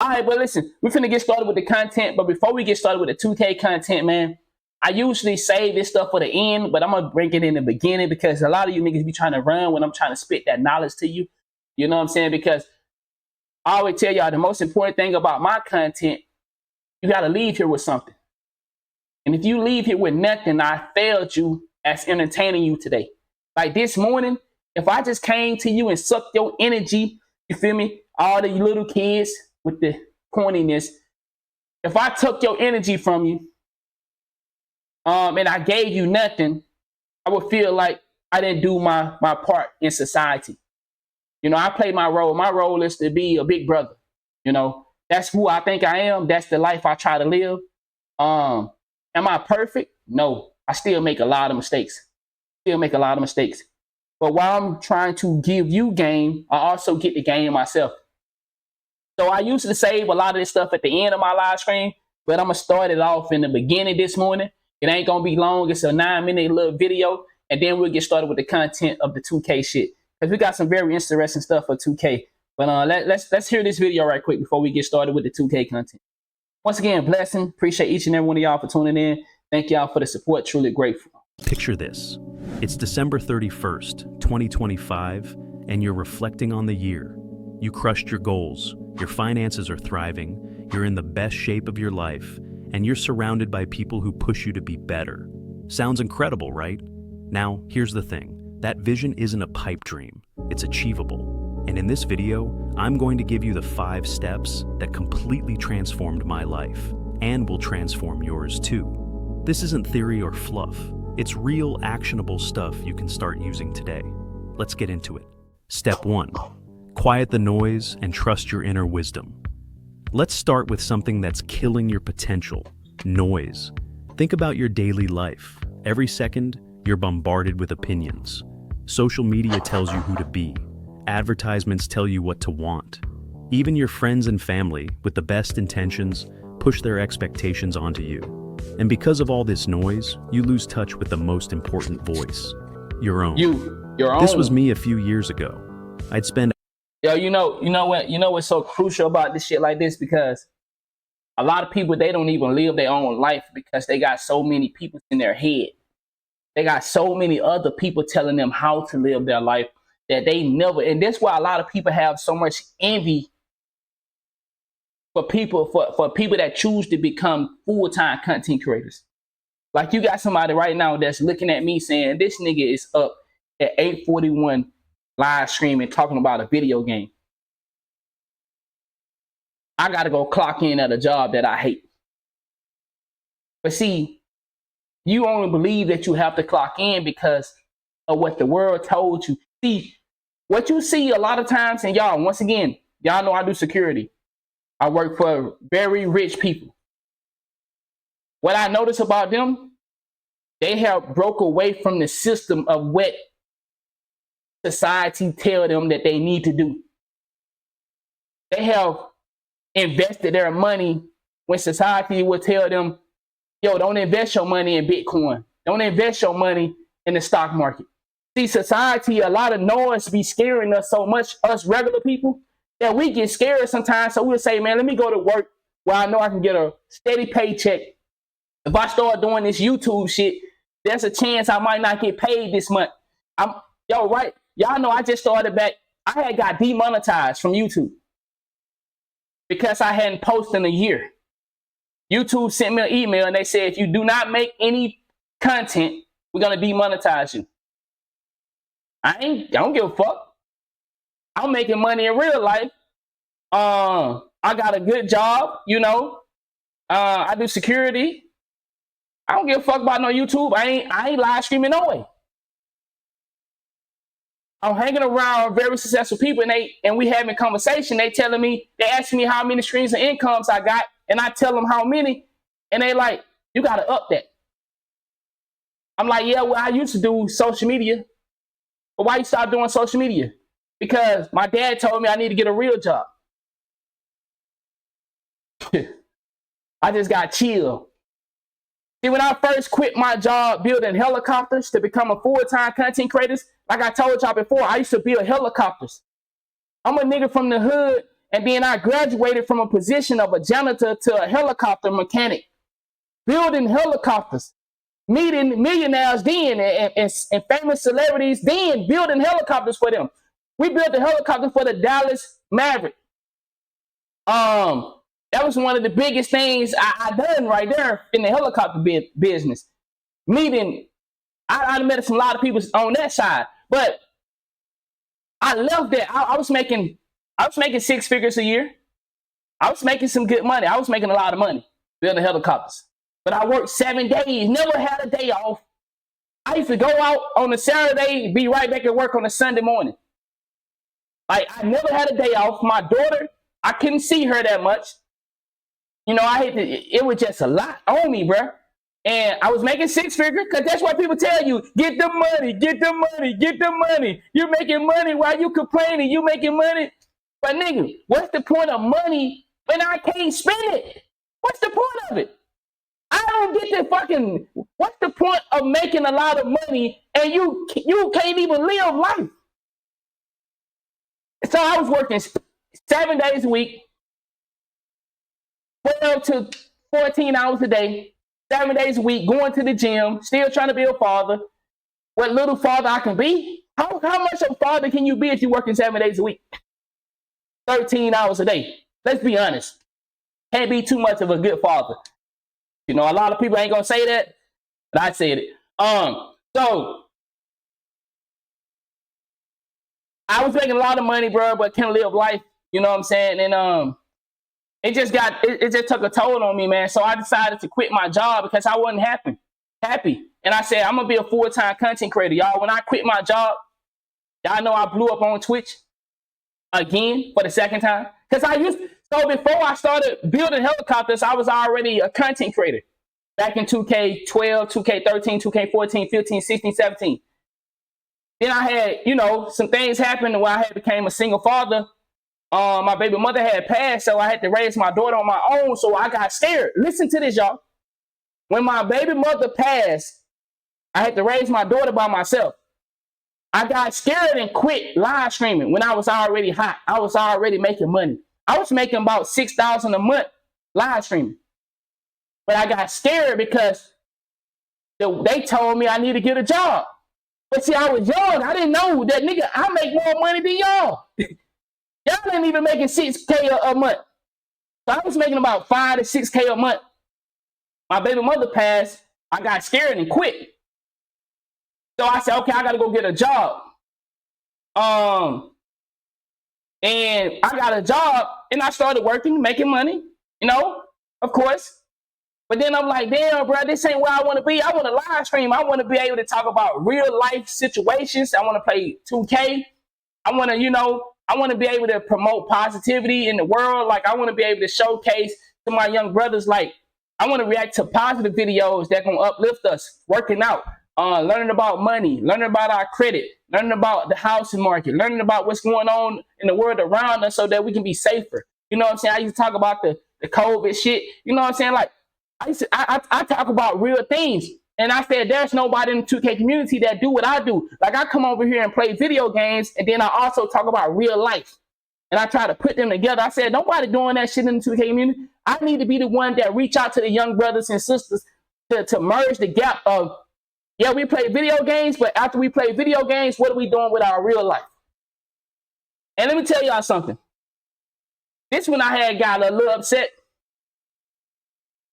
All right, but listen, we're finna get started with the content. But before we get started with the 2K content, man, I usually save this stuff for the end, but I'm gonna bring it in the beginning because a lot of you niggas be trying to run when I'm trying to spit that knowledge to you. You know what I'm saying? Because I always tell y'all the most important thing about my content, you gotta leave here with something. And if you leave here with nothing, I failed you as entertaining you today. Like this morning, if I just came to you and sucked your energy, you feel me? All the little kids with the corniness. If I took your energy from you, and I gave you nothing, I would feel like I didn't do my part in society. You know, I play my role. My role is to be a big brother. You know, that's who I think I am. That's the life I try to live. Am I perfect? No. I still make a lot of mistakes. But while I'm trying to give you game, I also get the game myself. So I usually save a lot of this stuff at the end of my live stream, but I'm going to start it off in the beginning this morning. It ain't going to be long. It's a 9-minute little video, and then we'll get started with the content of the 2K shit. Because we got some very interesting stuff for 2K. But let's hear this video right quick before we get started with the 2K content. Once again, blessing. Appreciate each and every one of y'all for tuning in. Thank y'all for the support. Truly grateful. Picture this. It's December 31st, 2025, and you're reflecting on the year. You crushed your goals, your finances are thriving, you're in the best shape of your life, and you're surrounded by people who push you to be better. Sounds incredible, right? Now, here's the thing. That vision isn't a pipe dream. It's achievable. And in this video, I'm going to give you the 5 steps that completely transformed my life and will transform yours too. This isn't theory or fluff. It's real, actionable stuff you can start using today. Let's get into it. Step 1. Quiet the noise and trust your inner wisdom. Let's start with something that's killing your potential: noise. Think about your daily life. Every second, you're bombarded with opinions. Social media tells you who to be. Advertisements tell you what to want. Even your friends and family, with the best intentions, push their expectations onto you. And because of all this noise, you lose touch with the most important voice, your own. Your own. This was me a few years ago. I'd spend... Yo, you know what's so crucial about this shit like this? Because a lot of people, they don't even live their own life because they got so many people in their head. They got so many other people telling them how to live their life that they never, and that's why a lot of people have so much envy for people that choose to become full-time content creators. Like you got somebody right now that's looking at me saying, this nigga is up at 8:41 live streaming talking about a video game. I gotta go clock in at a job that I hate. But see, you only believe that you have to clock in because of what the world told you. See, what you see a lot of times, and y'all, once again, y'all know I do security. I work for very rich people. What I notice about them, they have broke away from the system of what society tell them that they need to do. They have invested their money when society would tell them, yo, don't invest your money in Bitcoin. Don't invest your money in the stock market. See, society, a lot of noise be scaring us so much, us regular people, that we get scared sometimes. So we'll say, man, let me go to work where I know I can get a steady paycheck. If I start doing this YouTube shit, there's a chance I might not get paid this month. Right? Y'all know I just started back. I had got demonetized from YouTube because I hadn't posted in a year. YouTube sent me an email and they said, if you do not make any content, we're going to demonetize you. I don't give a fuck. I'm making money in real life. I got a good job, you know. I do security. I don't give a fuck about no YouTube. I ain't live streaming no way. I'm hanging around very successful people and we having conversation. They asking me how many streams of incomes I got, and I tell them how many, and they like, you gotta up that. I'm like, yeah, well, I used to do social media. But why you stop doing social media? Because my dad told me I need to get a real job. I just got chill. See, when I first quit my job building helicopters to become a full-time content creator, like I told y'all before, I used to build helicopters. I'm a nigga from the hood And then I graduated from a position of a janitor to a helicopter mechanic, building helicopters, meeting millionaires then and famous celebrities then, building helicopters for them. We built a helicopter for the Dallas Maverick. That was one of the biggest things I done right there in the helicopter business. Meeting, I met a lot of people on that side, but I left that. I was making 6 figures a year. I was making some good money. I was making a lot of money building helicopters. But I worked 7 days, never had a day off. I used to go out on a Saturday, be right back at work on a Sunday morning. Like, I never had a day off. My daughter, I couldn't see her that much. You know, it was just a lot on me, bro. And I was making 6 figures because that's what people tell you. Get the money, get the money, get the money. You're making money while you complaining. You making money. But nigga, what's the point of money when I can't spend it? What's the point of it? I don't get the fucking, what's the point of making a lot of money and you can't even live life? So I was working 7 days a week, 12 to 14 hours a day, 7 days a week, going to the gym, still trying to be a father. What little father I can be? How much of a father can you be if you're working 7 days a week? 13 hours a day. Let's be honest. Can't be too much of a good father. You know, a lot of people ain't gonna say that, but I said it. So I was making a lot of money, bro, but can't live life. You know what I'm saying? And it just took a toll on me, man. So I decided to quit my job because I wasn't happy. And I said, I'm gonna be a full-time content creator, y'all. When I quit my job, y'all know I blew up on Twitch again for the second time. So before I started building helicopters, I was already a content creator. Back in 2K12, 2K13, 2K14, 15, 16, 17. Then I had, you know, some things happened where I had became a single father. My baby mother had passed, so I had to raise my daughter on my own, so I got scared. Listen to this, y'all. When my baby mother passed, I had to raise my daughter by myself. I got scared and quit live streaming when I was already hot. I was already making money. I was making about $6,000 a month live streaming. But I got scared because they told me I need to get a job. But see, I was young. I didn't know that, nigga, I make more money than y'all. Y'all ain't even making $6K a month. So I was making about $5 to $6K a month. My baby mother passed. I got scared and quit. So I said, okay, I got to go get a job. And I got a job and I started working, making money, you know, of course. But then I'm like, damn, bro, this ain't where I want to be. I want to live stream. I want to be able to talk about real life situations. I want to play 2K. I want to, you know, I want to be able to promote positivity in the world. Like, I want to be able to showcase to my young brothers, like, I want to react to positive videos that going to uplift us, working out, learning about money, learning about our credit, learning about the housing market, learning about what's going on in the world around us so that we can be safer. You know what I'm saying? I used to talk about the COVID shit. You know what I'm saying? Like, I talk about real things. And I said, there's nobody in the 2K community that do what I do. Like, I come over here and play video games, and then I also talk about real life. And I try to put them together. I said, nobody doing that shit in the 2K community. I need to be the one that reach out to the young brothers and sisters to merge the gap of, yeah, we play video games, but after we play video games, what are we doing with our real life? And let me tell y'all something. This one I had got a little upset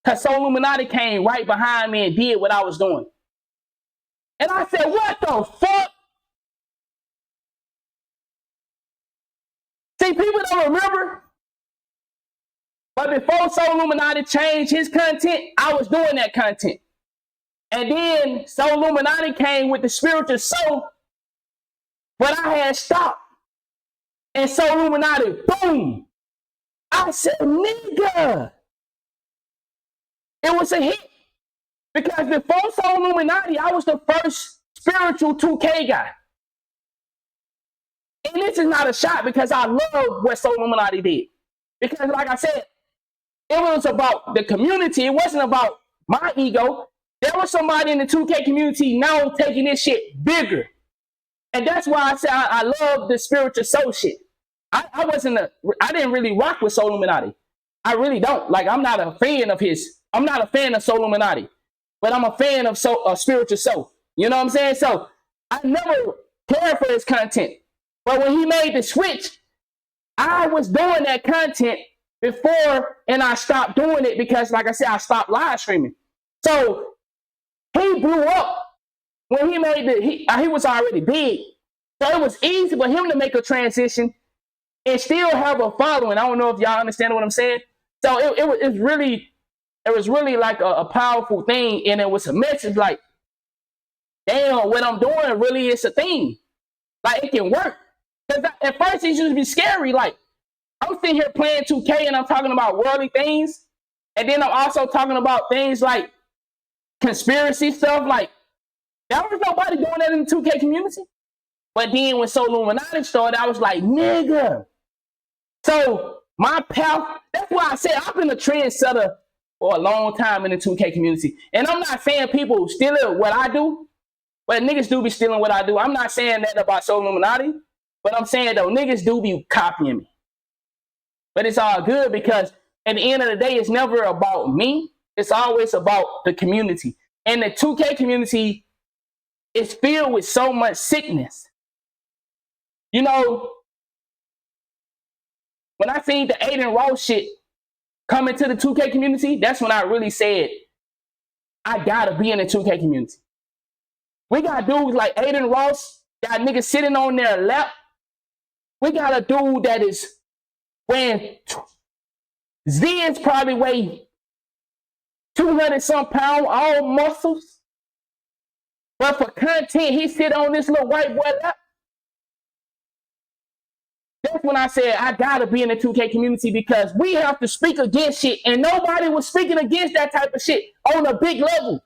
because Soul Illuminati came right behind me and did what I was doing. And I said, what the fuck? See, people don't remember, but before Soul Illuminati changed his content, I was doing that content. And then Soul Illuminati came with the spiritual soul, but I had stopped. And Soul Illuminati, boom. I said, nigga. It was a hit. Because before Soul Illuminati, I was the first spiritual 2K guy. And this is not a shot because I love what Soul Illuminati did. Because like I said, it was about the community. It wasn't about my ego. There was somebody in the 2K community now taking this shit bigger. And that's why I say I love the spiritual soul shit. I didn't really rock with Soul Illuminati. I really don't. Like, I'm not a fan of his. I'm not a fan of Soul Illuminati, but I'm a fan of Spiritual Soul. You know what I'm saying? So I never cared for his content. But when he made the switch, I was doing that content before, and I stopped doing it because, like I said, I stopped live streaming. So he blew up when he made he was already big. So it was easy for him to make a transition and still have a following. I don't know if y'all understand what I'm saying. So it was really like a powerful thing, and it was a message like, damn, what I'm doing really is a thing. Like, it can work. Because at first it used to be scary. Like, I'm sitting here playing 2K and I'm talking about worldly things, and then I'm also talking about things like conspiracy stuff. Like, there was nobody doing that in the 2K community. But then when Soul Illuminati started, I was like, nigga. So my path, that's why I said I've been a trendsetter for a long time in the 2K community. And I'm not saying people stealing what I do, but niggas do be stealing what I do. I'm not saying that about Soul Illuminati, but I'm saying though, niggas do be copying me. But it's all good because at the end of the day, it's never about me. It's always about the community. And the 2K community is filled with so much sickness. You know, when I seen the Adin Ross shit come into the 2K community, that's when I really said, I gotta be in the 2K community. We got dudes like Adin Ross, got niggas sitting on their lap. We got a dude that is weighing, Zen's probably weigh 200 some pounds, all muscles. But for content, he sit on this little white boy lap. That's when I said I gotta be in the 2K community because we have to speak against shit, and nobody was speaking against that type of shit on a big level.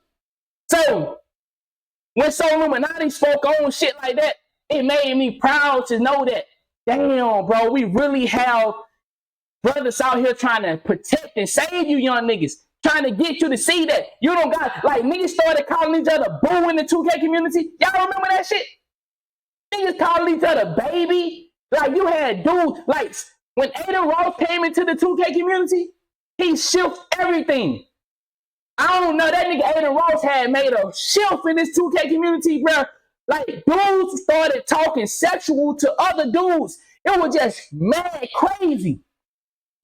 So when Soul Illuminati spoke on shit like that, it made me proud to know that, damn, bro, we really have brothers out here trying to protect and save you young niggas, trying to get you to see that you don't got, like, niggas started calling each other boo in the 2K community. Y'all remember that shit? Niggas calling each other baby. Like, you had dudes, like, when Adin Ross came into the 2K community, he shifted everything. I don't know, that nigga Adin Ross had made a shift in this 2K community, bro. Like, dudes started talking sexual to other dudes. It was just mad crazy.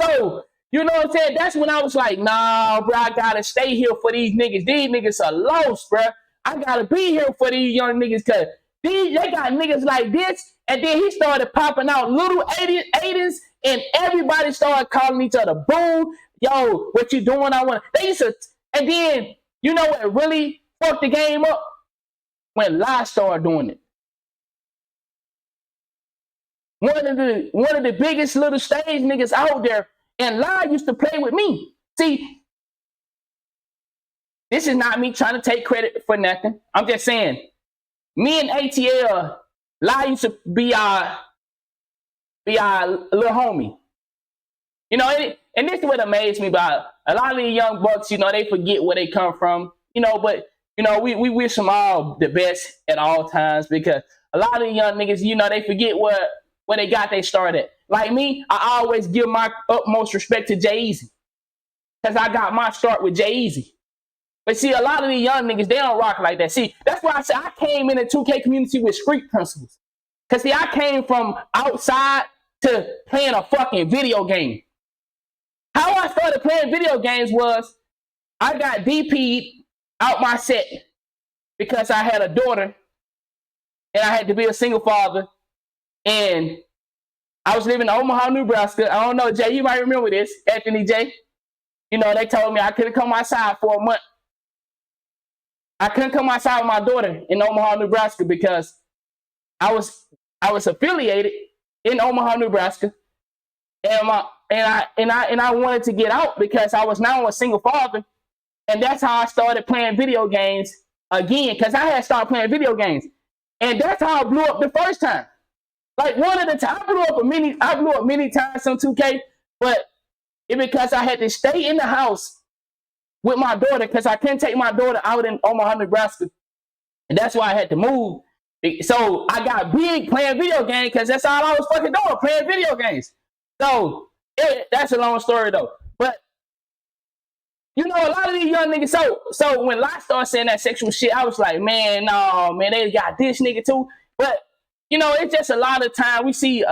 So, you know what I'm saying? That's when I was like, nah, bro, I gotta stay here for these niggas. These niggas are lost, bro. I gotta be here for these young niggas because they got niggas like this. And then he started popping out little Adins, and everybody started calling each other boo. Yo, what you doing? They used to, and then, you know what really fucked the game up? When Lai started doing it. One of the biggest little stage niggas out there, and Lai used to play with me. See, this is not me trying to take credit for nothing. I'm just saying, me and ATL, Lai used to be our little homie. You know, and this is what amazed me about a lot of these young bucks, you know, they forget where they come from, you know, but, you know, we wish them all the best at all times because a lot of the young niggas, you know, they forget where they got their start at. Like me, I always give my utmost respect to Jay-Z because I got my start with Jay-Z. But see, a lot of these young niggas, they don't rock like that. See, that's why I said I came in the 2K community with street principles. Because, see, I came from outside to playing a fucking video game. How I started playing video games was I got DP'd out my set because I had a daughter and I had to be a single father. And I was living in Omaha, Nebraska. I don't know, Jay, you might remember this, Anthony J. You know, they told me I couldn't come outside for a month. I couldn't come outside with my daughter in Omaha, Nebraska because I was affiliated in Omaha, Nebraska, and I wanted to get out because I was now a single father, and that's how I started playing video games again because I had started playing video games, and that's how I blew up the first time. Like one of the times I blew up many times on 2K, but it because I had to stay in the house with my daughter because I couldn't take my daughter out in Omaha, Nebraska. And that's why I had to move So I got big playing video games because that's all I was fucking doing, playing video games. So that's a long story though. But you know, a lot of these young niggas. So when Lot started saying that sexual shit, I was like, man, no, man, they got this nigga too. But you know, it's just a lot of time we see.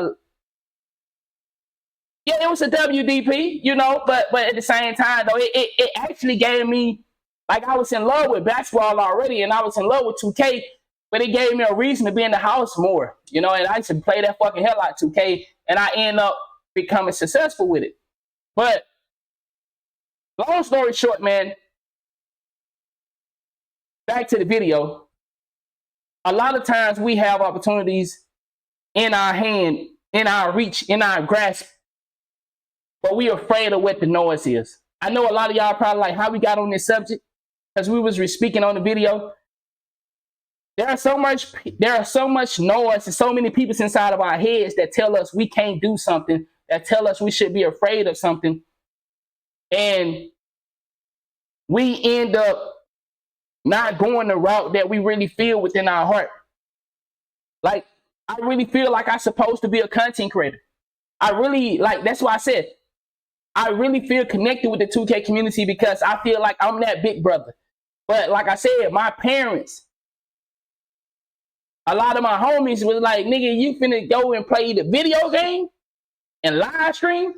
Yeah, it was a WDP, you know, but at the same time though, it actually gave me, like, I was in love with basketball already, and I was in love with 2K, but it gave me a reason to be in the house more, you know, and I used to play that fucking hell out of 2K, and I end up becoming successful with it. But long story short, man, back to the video. A lot of times we have opportunities in our hand, in our reach, in our grasp, but we are afraid of what the noise is. I know a lot of y'all probably like how we got on this subject because we was speaking on the video. There are so much noise and so many people inside of our heads that tell us we can't do something, that tell us we should be afraid of something, and we end up not going the route that we really feel within our heart. Like, I really feel like I'm supposed to be a content creator. I really, like, that's why I said, I really feel connected with the 2K community because I feel like I'm that big brother. But like I said, my parents, a lot of my homies was like, nigga, you finna go and play the video game and live stream?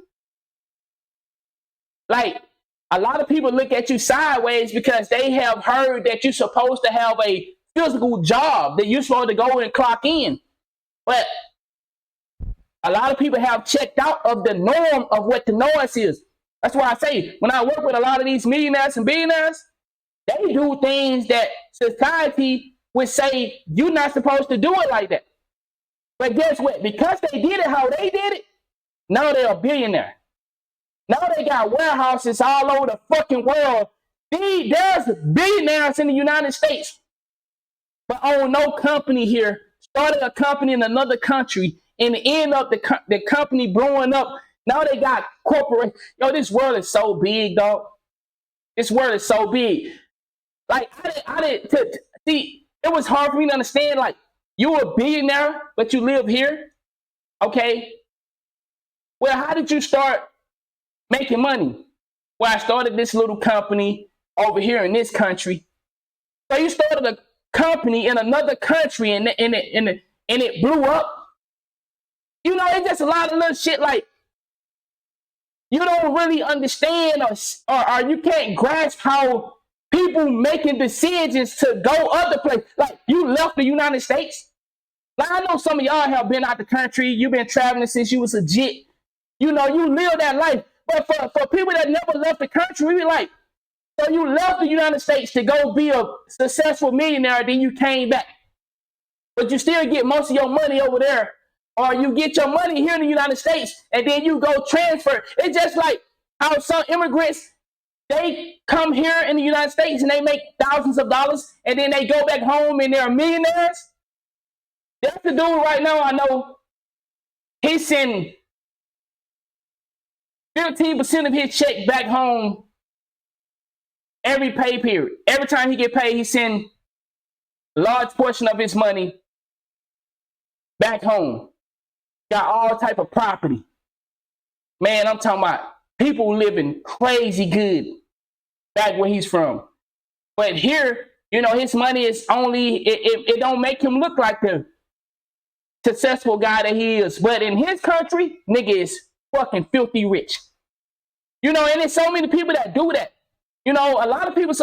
Like, a lot of people look at you sideways because they have heard that you're supposed to have a physical job, that you're supposed to go and clock in. But a lot of people have checked out of the norm of what the noise is. That's why I say, when I work with a lot of these millionaires and billionaires, they do things that society would say you're not supposed to do it like that. But guess what? Because they did it how they did it, now they're a billionaire. Now they got warehouses all over the fucking world. There's billionaires in the United States, but own no company here. Started a company in another country and end up the company blowing up. Now they got corporate. Yo, this world is so big, dog. This world is so big. Like, see, it was hard for me to understand, like, you a billionaire, but you live here. Okay. Well, how did you start making money? Well, I started this little company over here in this country. So you started a company in another country and it blew up. You know, it's just a lot of little shit like you don't really understand or you can't grasp how people making decisions to go other places. Like, you left the United States. Like, I know some of y'all have been out the country. You've been traveling since you was a jit. You know, you live that life. But for people that never left the country, we like, so you left the United States to go be a successful millionaire, then you came back. But you still get most of your money over there. Or you get your money here in the United States and then you go transfer. It's just like how some immigrants, they come here in the United States and they make thousands of dollars and then they go back home and they're millionaires. That's the dude right now I know. He's sending 15% of his check back home every pay period. Every time he get paid, he send a large portion of his money back home. Got all type of property. Man, I'm talking about people living crazy good back where he's from. But here, you know, his money is only, it don't make him look like the successful guy that he is. But in his country, nigga is fucking filthy rich. You know, and there's so many people that do that. You know, a lot of people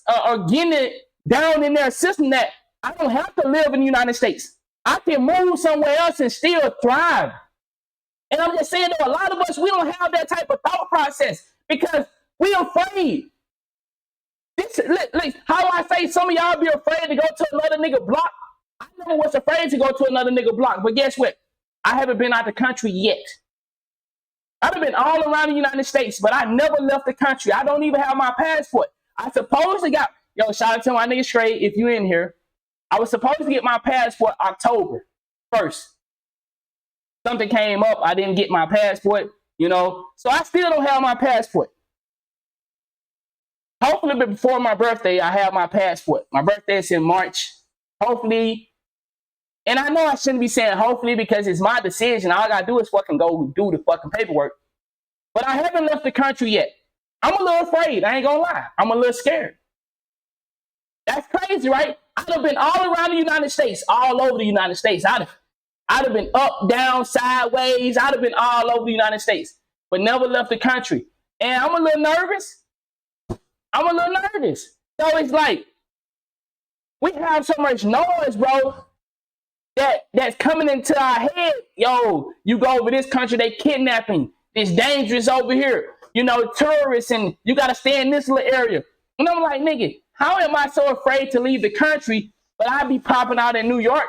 are getting it down in their system that I don't have to live in the United States. I can move somewhere else and still thrive. And I'm just saying that a lot of us, we don't have that type of thought process because we're afraid. How I say some of y'all be afraid to go to another nigga block. I never was afraid to go to another nigga block. But guess what? I haven't been out the country yet. I've been all around the United States, but I never left the country. I don't even have my passport. I supposedly got, yo, shout out to my nigga Straight if you in here. I was supposed to get my passport October 1st. Something came up. I didn't get my passport, you know. So I still don't have my passport. Hopefully before my birthday, I have my passport. My birthday is in March. Hopefully And I know I shouldn't be saying hopefully because it's my decision. All I gotta do is fucking go do the fucking paperwork. But I haven't left the country yet. I'm a little afraid. I ain't gonna lie. I'm a little scared. That's crazy, right? I'd have been all around the United States, all over the United States. I'd have been up, down, sideways. I'd have been all over the United States, but never left the country. And I'm a little nervous. So it's like, we have so much noise, bro, that's coming into our head. Yo, you go over this country, they kidnapping. It's dangerous over here. You know, tourists, and you got to stay in this little area. And I'm like, nigga, how am I so afraid to leave the country, but I be popping out in New York,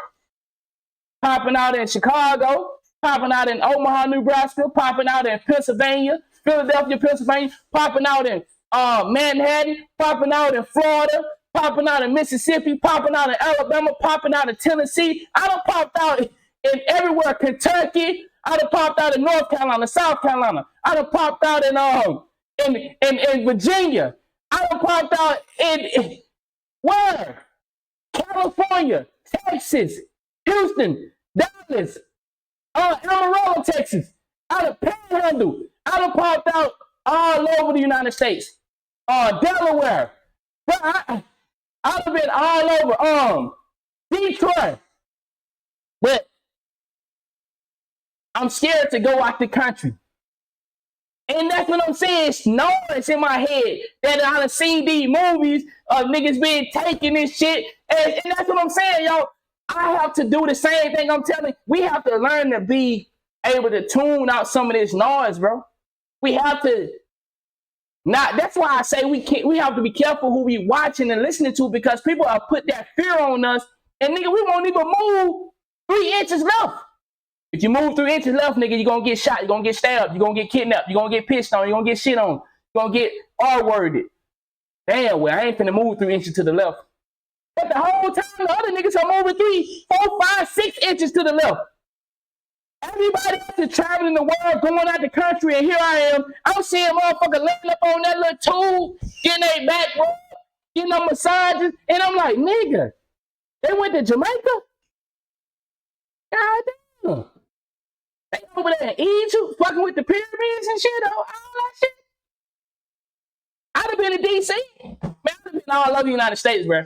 popping out in Chicago, popping out in Omaha, Nebraska, popping out in Pennsylvania, Philadelphia, Pennsylvania, popping out in Manhattan, popping out in Florida, popping out in Mississippi, popping out in Alabama, popping out in Tennessee. I done popped out in everywhere, Kentucky. I done popped out in North Carolina, South Carolina. I done popped out in Virginia. I done popped out in where? California, Texas, Houston, Dallas, Amarillo, Texas. I done panhandled. I done popped out all over the United States. Delaware. But I've been all over. Detroit. But I'm scared to go out the country. And that's what I'm saying. It's noise in my head that I done seen these movies of niggas being taken and shit. And that's what I'm saying, yo. I have to do the same thing. I'm telling you, we have to learn to be able to tune out some of this noise, bro. We have to not. That's why I say we have to be careful who we watching and listening to, because people have put that fear on us. And nigga, we won't even move 3 inches left. If you move 3 inches left, nigga, you're going to get shot. You're going to get stabbed. You're going to get kidnapped. You're going to get pissed on. You're going to get shit on. You're going to get R-worded. Damn, well, I ain't finna move 3 inches to the left. But the whole time, the other niggas are moving 3, 4, 5, 6 inches to the left. Everybody else is traveling the world, going out the country, and here I am. I'm seeing motherfuckers laying up on that little tube, getting their back rubbed, getting them massages, and I'm like, nigga, they went to Jamaica? God damn. They over there in Egypt, fucking with the pyramids and shit, all that shit. I'd have been in D.C. Man, I'd have been all over the United States, bro.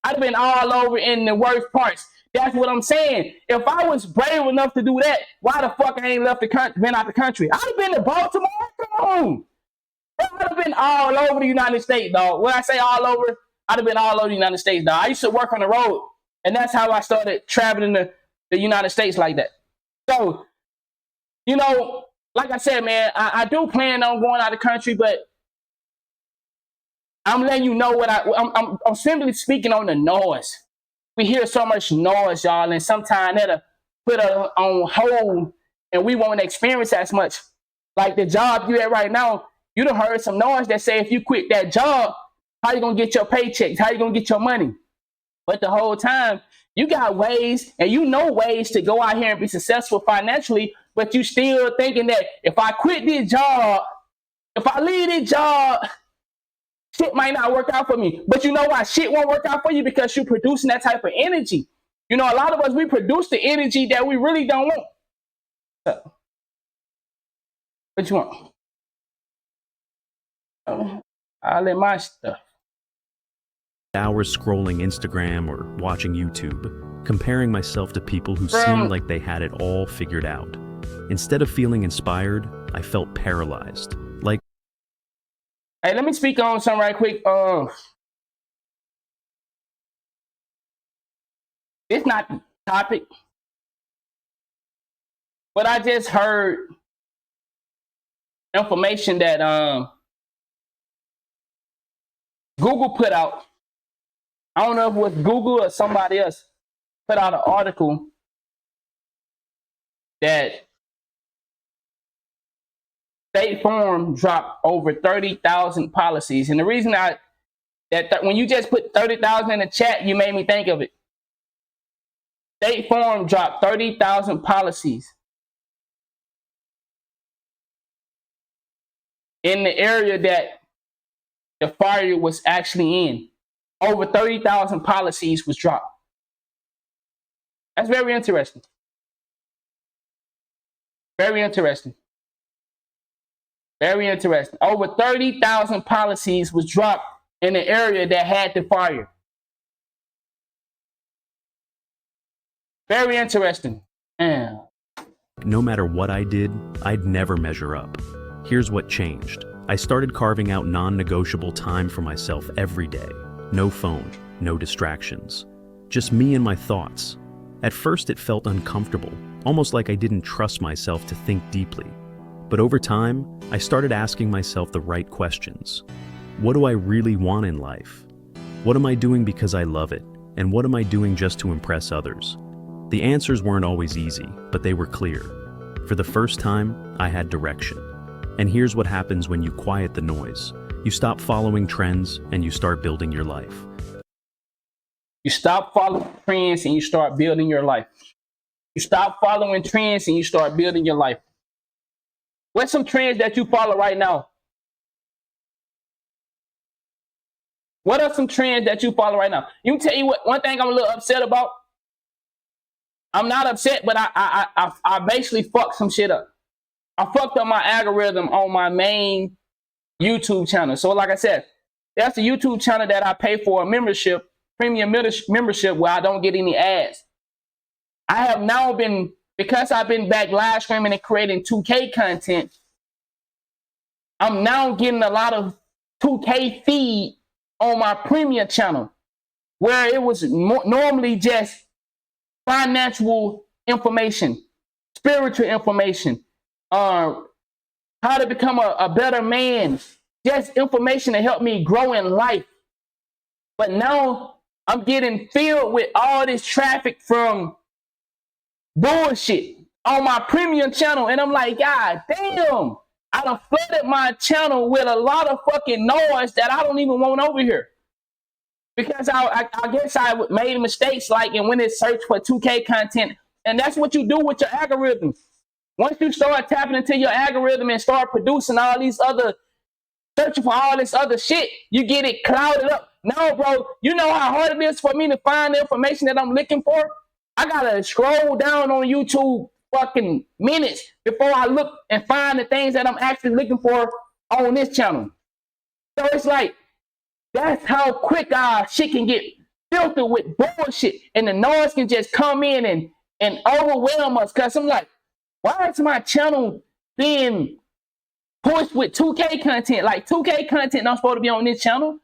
I'd have been all over in the worst parts. That's what I'm saying. If I was brave enough to do that, why the fuck I ain't left the country, been out the country? I'd have been to Baltimore. Come on. I'd have been all over the United States, dog. When I say all over, I'd have been all over the United States, dog. I used to work on the road, and that's how I started traveling the United States like that. So, you know, like I said, man, I do plan on going out of the country, but I'm letting you know what I'm simply speaking on the noise. We hear so much noise, y'all, and sometimes that'll put us on hold, and we won't experience as much. Like the job you at right now, you done heard some noise that say if you quit that job, how you gonna get your paychecks? How you gonna get your money? But the whole time, you got ways, and you know ways to go out here and be successful financially, but you still thinking that if I quit this job, if I leave this job, shit might not work out for me. But you know why shit won't work out for you? Because you're producing that type of energy. You know, a lot of us, we produce the energy that we really don't want. So, what you want? I'll let my stuff. Hours scrolling Instagram or watching YouTube, comparing myself to people who seemed like they had it all figured out. Instead of feeling inspired, I felt paralyzed. Like, hey, let me speak on something right quick. It's not the topic, but I just heard information that Google put out. I don't know if it was Google or somebody else put out an article that State Farm dropped over 30,000 policies. And the reason that when you just put 30,000 in the chat, you made me think of it. State Farm dropped 30,000 policies in the area that the fire was actually in. Over 30,000 policies was dropped. That's very interesting. Very interesting. Very interesting. Over 30,000 policies was dropped in the area that had the fire. Very interesting. Yeah. No matter what I did, I'd never measure up. Here's what changed. I started carving out non-negotiable time for myself every day. No phone, no distractions. Just me and my thoughts. At first it felt uncomfortable, almost like I didn't trust myself to think deeply. But over time, I started asking myself the right questions. What do I really want in life? What am I doing because I love it? And what am I doing just to impress others? The answers weren't always easy, but they were clear. For the first time, I had direction. And here's what happens when you quiet the noise. You stop following trends and you start building your life. You stop following trends and you start building your life. You stop following trends and you start building your life. What's some trends that you follow right now? What are some trends that you follow right now? You can tell you what, one thing I'm a little upset about. I'm not upset, but I basically fucked some shit up. I fucked up my algorithm on my main YouTube channel. So like I said, that's the YouTube channel that I pay for a membership, premium membership, where I don't get any ads. I have now been, because I've been back live streaming and creating 2K content, I'm now getting a lot of 2K feed on my premium channel, where it was normally just financial information, spiritual information, how to become a better man, just information to help me grow in life. But now I'm getting filled with all this traffic from bullshit on my premium channel, and I'm like, God damn, I done flooded my channel with a lot of fucking noise that I don't even want over here. Because I guess I made mistakes, like, and when it searched for 2K content, and that's what you do with your algorithm. Once you start tapping into your algorithm and start producing all these other, searching for all this other shit, you get it clouded up. No, bro, you know how hard it is for me to find the information that I'm looking for? I gotta scroll down on YouTube fucking minutes before I look and find the things that I'm actually looking for on this channel. So it's like, that's how quick our shit can get filtered with bullshit, and the noise can just come in and overwhelm us. Cause I'm like, why is my channel being pushed with 2K content? Like, 2K content not supposed to be on this channel.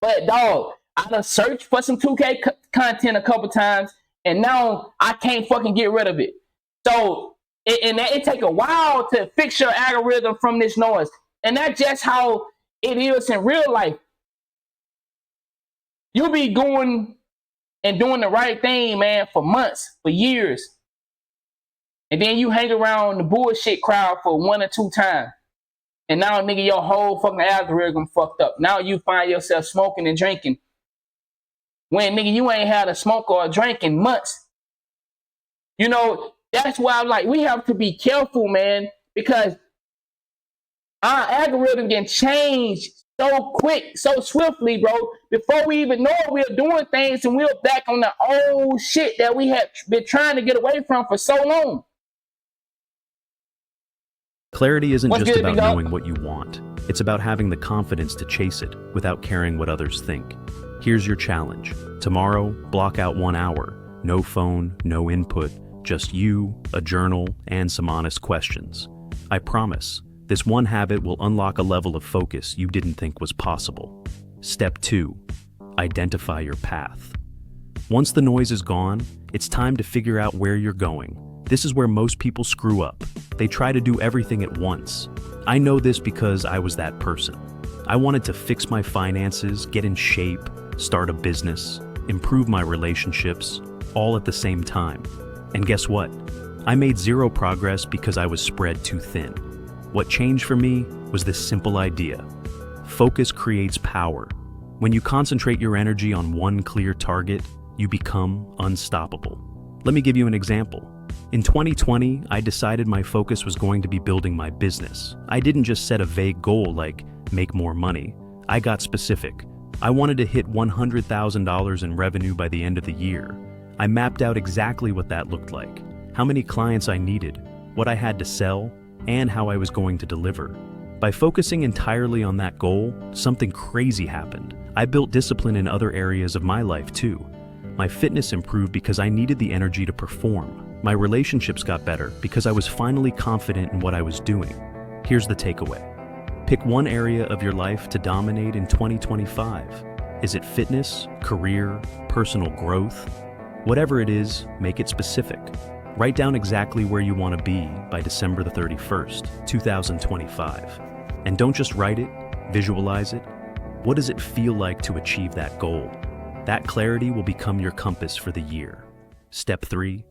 But dog, I done searched for some 2K content a couple times, and now I can't fucking get rid of it. So it take a while to fix your algorithm from this noise. And that's just how it is in real life. You'll be going and doing the right thing, man, for months, for years. And then you hang around the bullshit crowd for 1 or 2 times. And now, nigga, your whole fucking algorithm fucked up. Now you find yourself smoking and drinking when, nigga, you ain't had a smoke or a drink in months. You know, that's why I'm like, we have to be careful, man, because our algorithm can change so quick, so swiftly, bro. Before we even know it, we're doing things and we're back on the old shit that we have been trying to get away from for so long. Clarity isn't just about knowing what you want. It's about having the confidence to chase it without caring what others think. Here's your challenge. Tomorrow, block out 1 hour. No phone, no input, just you, a journal, and some honest questions. I promise, this one habit will unlock a level of focus you didn't think was possible. Step 2. Identify your path. Once the noise is gone, it's time to figure out where you're going. This is where most people screw up. They try to do everything at once. I know this because I was that person. I wanted to fix my finances, get in shape, start a business, improve my relationships, all at the same time. And guess what? I made zero progress because I was spread too thin. What changed for me was this simple idea. Focus creates power. When you concentrate your energy on one clear target, you become unstoppable. Let me give you an example. In 2020, I decided my focus was going to be building my business. I didn't just set a vague goal like make more money. I got specific. I wanted to hit $100,000 in revenue by the end of the year. I mapped out exactly what that looked like, how many clients I needed, what I had to sell, and how I was going to deliver. By focusing entirely on that goal, something crazy happened. I built discipline in other areas of my life too. My fitness improved because I needed the energy to perform. My relationships got better because I was finally confident in what I was doing. Here's the takeaway. Pick one area of your life to dominate in 2025. Is it fitness, career, personal growth? Whatever it is, make it specific. Write down exactly where you want to be by December the 31st, 2025. And don't just write it, visualize it. What does it feel like to achieve that goal? That clarity will become your compass for the year. Step 3,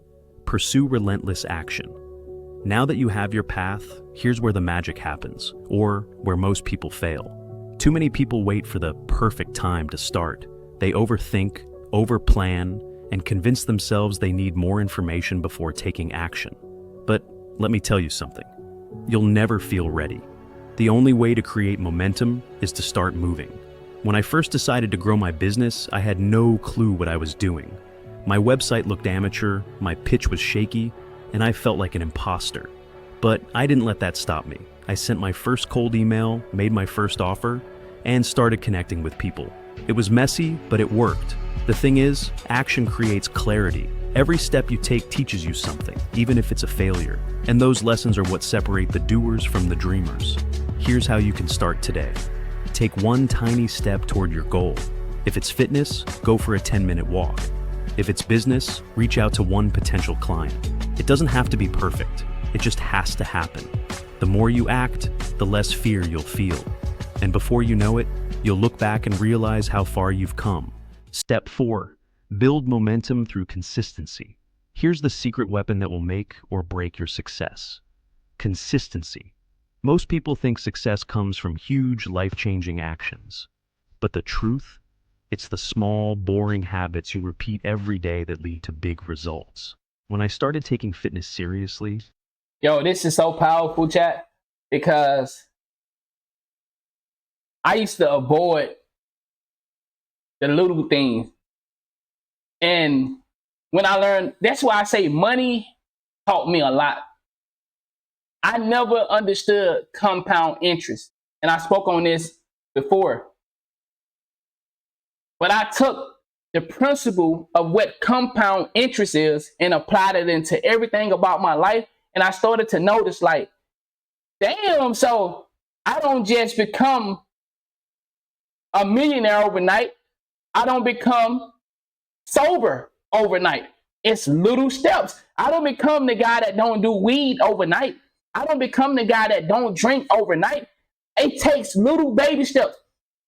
pursue relentless action. Now that you have your path, here's where the magic happens, or where most people fail. Too many people wait for the perfect time to start. They overthink, overplan, and convince themselves they need more information before taking action. But let me tell you something. You'll never feel ready. The only way to create momentum is to start moving. When I first decided to grow my business, I had no clue what I was doing. My website looked amateur, my pitch was shaky, and I felt like an imposter. But I didn't let that stop me. I sent my first cold email, made my first offer, and started connecting with people. It was messy, but it worked. The thing is, action creates clarity. Every step you take teaches you something, even if it's a failure. And those lessons are what separate the doers from the dreamers. Here's how you can start today. Take one tiny step toward your goal. If it's fitness, go for a 10-minute walk. If it's business, reach out to one potential client. It doesn't have to be perfect. It just has to happen. The more you act, the less fear you'll feel. And before you know it, you'll look back and realize how far you've come. Step 4, build momentum through consistency. Here's the secret weapon that will make or break your success. Consistency. Most people think success comes from huge, life-changing actions. But the truth? It's the small, boring habits you repeat every day that lead to big results. When I started taking fitness seriously... Yo, this is so powerful, chat, because I used to avoid the little things. And when I learned, that's why I say money taught me a lot. I never understood compound interest. And I spoke on this before. But I took the principle of what compound interest is and applied it into everything about my life. And I started to notice, like, damn, so I don't just become a millionaire overnight. I don't become sober overnight. It's little steps. I don't become the guy that don't do weed overnight. I don't become the guy that don't drink overnight. It takes little baby steps.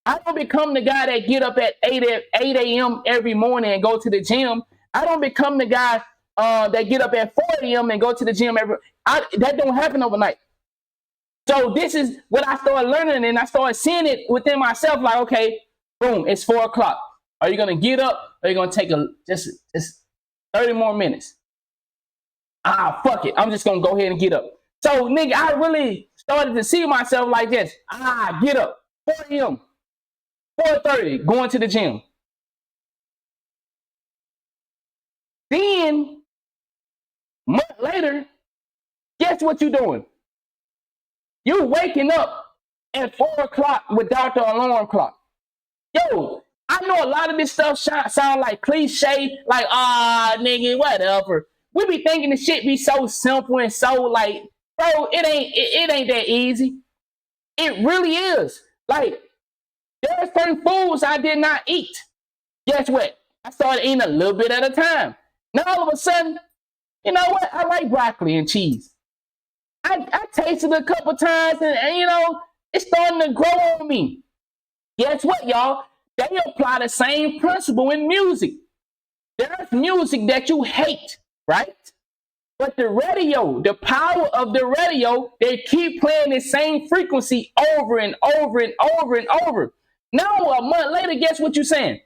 I don't become the guy that get up at 8 a.m. every morning and go to the gym. I don't become the guy that get up at 4 a.m. and go to the gym that don't happen overnight. So this is what I started learning, and I started seeing it within myself, like, okay, boom, it's 4 o'clock. Are you going to get up, or are you going to take just 30 more minutes? Fuck it. I'm just going to go ahead and get up. So, nigga, I really started to see myself like this. Get up. 4 a.m., 4:30, going to the gym. Then, a month later, guess what you're doing? You're waking up at 4 o'clock without the alarm clock. Yo, I know a lot of this stuff sound like cliche, like, nigga, whatever. We be thinking the shit be so simple and so like, bro, it ain't that easy. It really is. Like, there are certain foods I did not eat. Guess what? I started eating a little bit at a time. Now all of a sudden, you know what? I like broccoli and cheese. I tasted it a couple times and you know, it's starting to grow on me. Guess what, y'all? They apply the same principle in music. There's music that you hate, right? But the radio, the power of the radio, they keep playing the same frequency over and over and over and over. Now, a month later, guess what you're saying?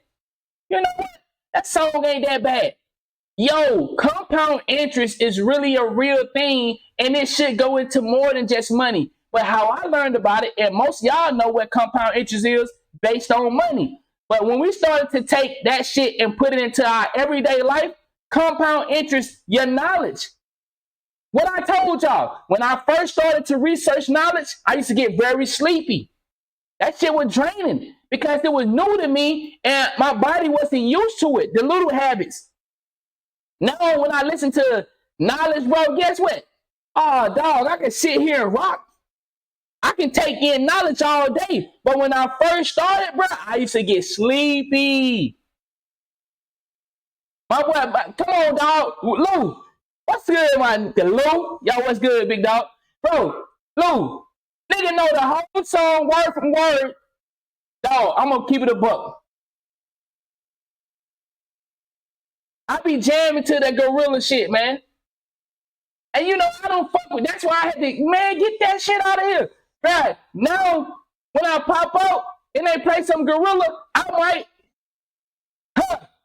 You know what? That song ain't that bad. Yo, compound interest is really a real thing, and it should go into more than just money. But how I learned about it, and most of y'all know what compound interest is, based on money. But when we started to take that shit and put it into our everyday life, compound interest your knowledge. What I told y'all, when I first started to research knowledge, I used to get very sleepy. That shit was draining because it was new to me and my body wasn't used to it, the little habits. Now, when I listen to knowledge, bro, guess what? Oh, dog, I can sit here and rock. I can take in knowledge all day. But when I first started, bro, I used to get sleepy. My boy, come on, dog. Lou, what's good, my nigga? Lou, y'all, what's good, big dog? Bro, Lou, nigga know the whole song word from word. Dog, I'm gonna keep it a buck. I be jamming to that gorilla shit, man. And you know, I don't fuck with. That's why I had to, man, get that shit out of here. Right now, when I pop out and they play some gorilla, I might,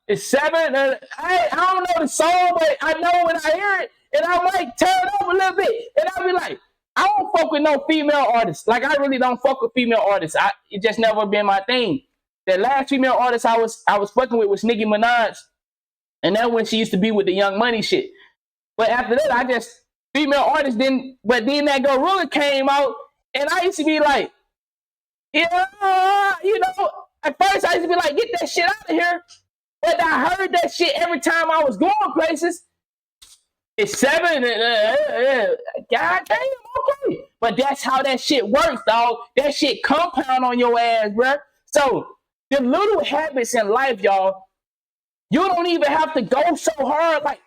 it's 7. I don't know the song, but I know when I hear it, and I might turn it up a little bit, and I'll be like, I don't fuck with no female artists. Like, I really don't fuck with female artists. It just never been my thing. The last female artist I was fucking with was Nicki Minaj, and that when she used to be with the Young Money shit. But after that, I just female artists didn't. But then that gorilla came out, and I used to be like, yeah, you know. At first, I used to be like, get that shit out of here. But I heard that shit every time I was going places. It's 7. God damn, okay. But that's how that shit works, dog. That shit compound on your ass, bro. So the little habits in life, y'all, you don't even have to go so hard. Like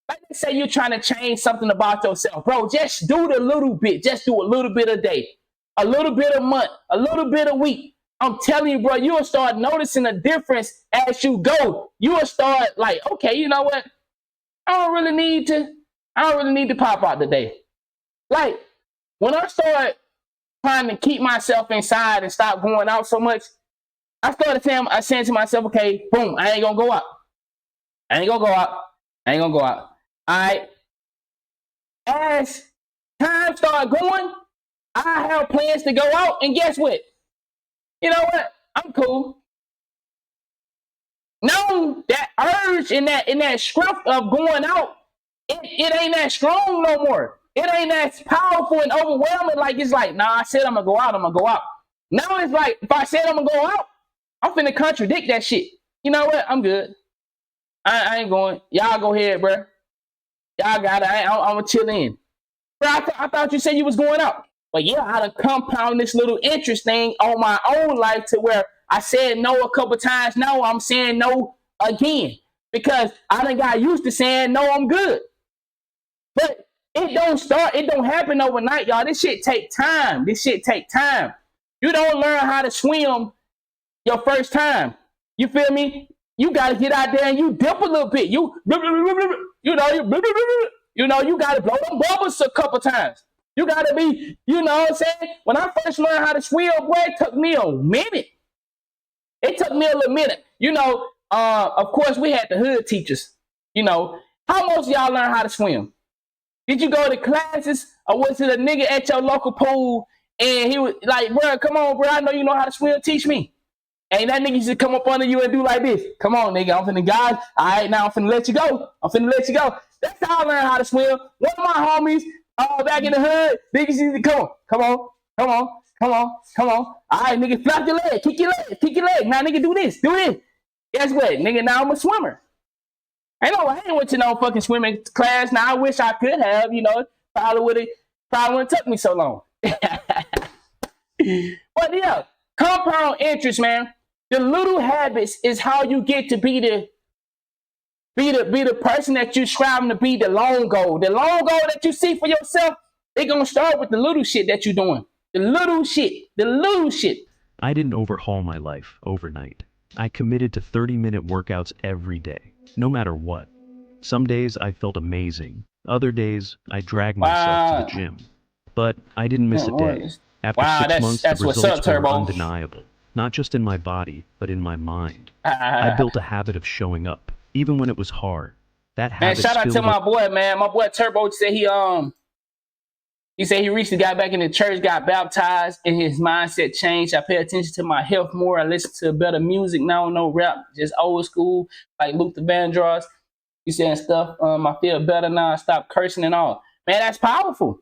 they say you're trying to change something about yourself. Bro, just do the little bit. Just do a little bit a day, a little bit a month, a little bit a week. I'm telling you, bro, you'll start noticing a difference as you go. You'll start like, okay, you know what? I don't really need to pop out today. Like, when I started trying to keep myself inside and stop going out so much, I started saying to myself, okay, boom, I ain't gonna go out. I ain't gonna go out. All right. As time started going, I have plans to go out, and guess what? You know what? I'm cool. No, that urge and that strength of going out, it ain't that strong no more. It ain't that powerful and overwhelming. Like, it's like, nah, I said I'm gonna go out, Now it's like, if I said I'm gonna go out, I'm finna contradict that shit. You know what? I'm good. I ain't going. Y'all go ahead, bro. Y'all got it. I'm gonna chill in. Bro, I thought you said you was going out. But yeah, I done compound this little interest thing on my own life to where I said no a couple times. Now I'm saying no again. Because I done got used to saying no, I'm good. But it don't happen overnight, y'all. This shit take time. You don't learn how to swim your first time. You feel me? You gotta get out there and you dip a little bit. You gotta blow them bubbles a couple times. You gotta be, you know what I'm saying? When I first learned how to swim, boy, it took me a minute. It took me a little minute. You know, of course, we had the hood teachers. You know, how most of y'all learn how to swim? Did you go to classes, or was it a nigga at your local pool and he was like, bro, come on, bro, I know you know how to swim, teach me. And that nigga used to come up under you and do like this. Come on, nigga, I'm finna guide. All right, now I'm finna let you go. That's how I learned how to swim. One of my homies, back in the hood, niggas used to come on. All right, nigga, flap your leg, kick your leg. Now, nigga, do this. Guess what, nigga? Now I'm a swimmer. I ain't went to no fucking swimming class. Now I wish I could have. You know, probably wouldn't took me so long. But yeah, compound interest, man. The little habits is how you get to be the person that you're striving to be. The long goal that you see for yourself, it gonna start with the little shit that you're doing. The little shit. I didn't overhaul my life overnight. I committed to 30-minute workouts every day, no matter what. Some days I felt amazing. Other days I dragged myself to the gym. But I didn't miss a day. After 6 months, the results were undeniable. Not just in my body, but in my mind. I built a habit of showing up, even when it was hard. That habit. Man, shout out to my boy, man. My boy Turbo said he said he recently got back in the church, got baptized, and his mindset changed. I pay attention to my health more. I listen to better music now, no rap, just old school, like Luther Vandross. You saying stuff, I feel better now, I stop cursing and all. Man, that's powerful.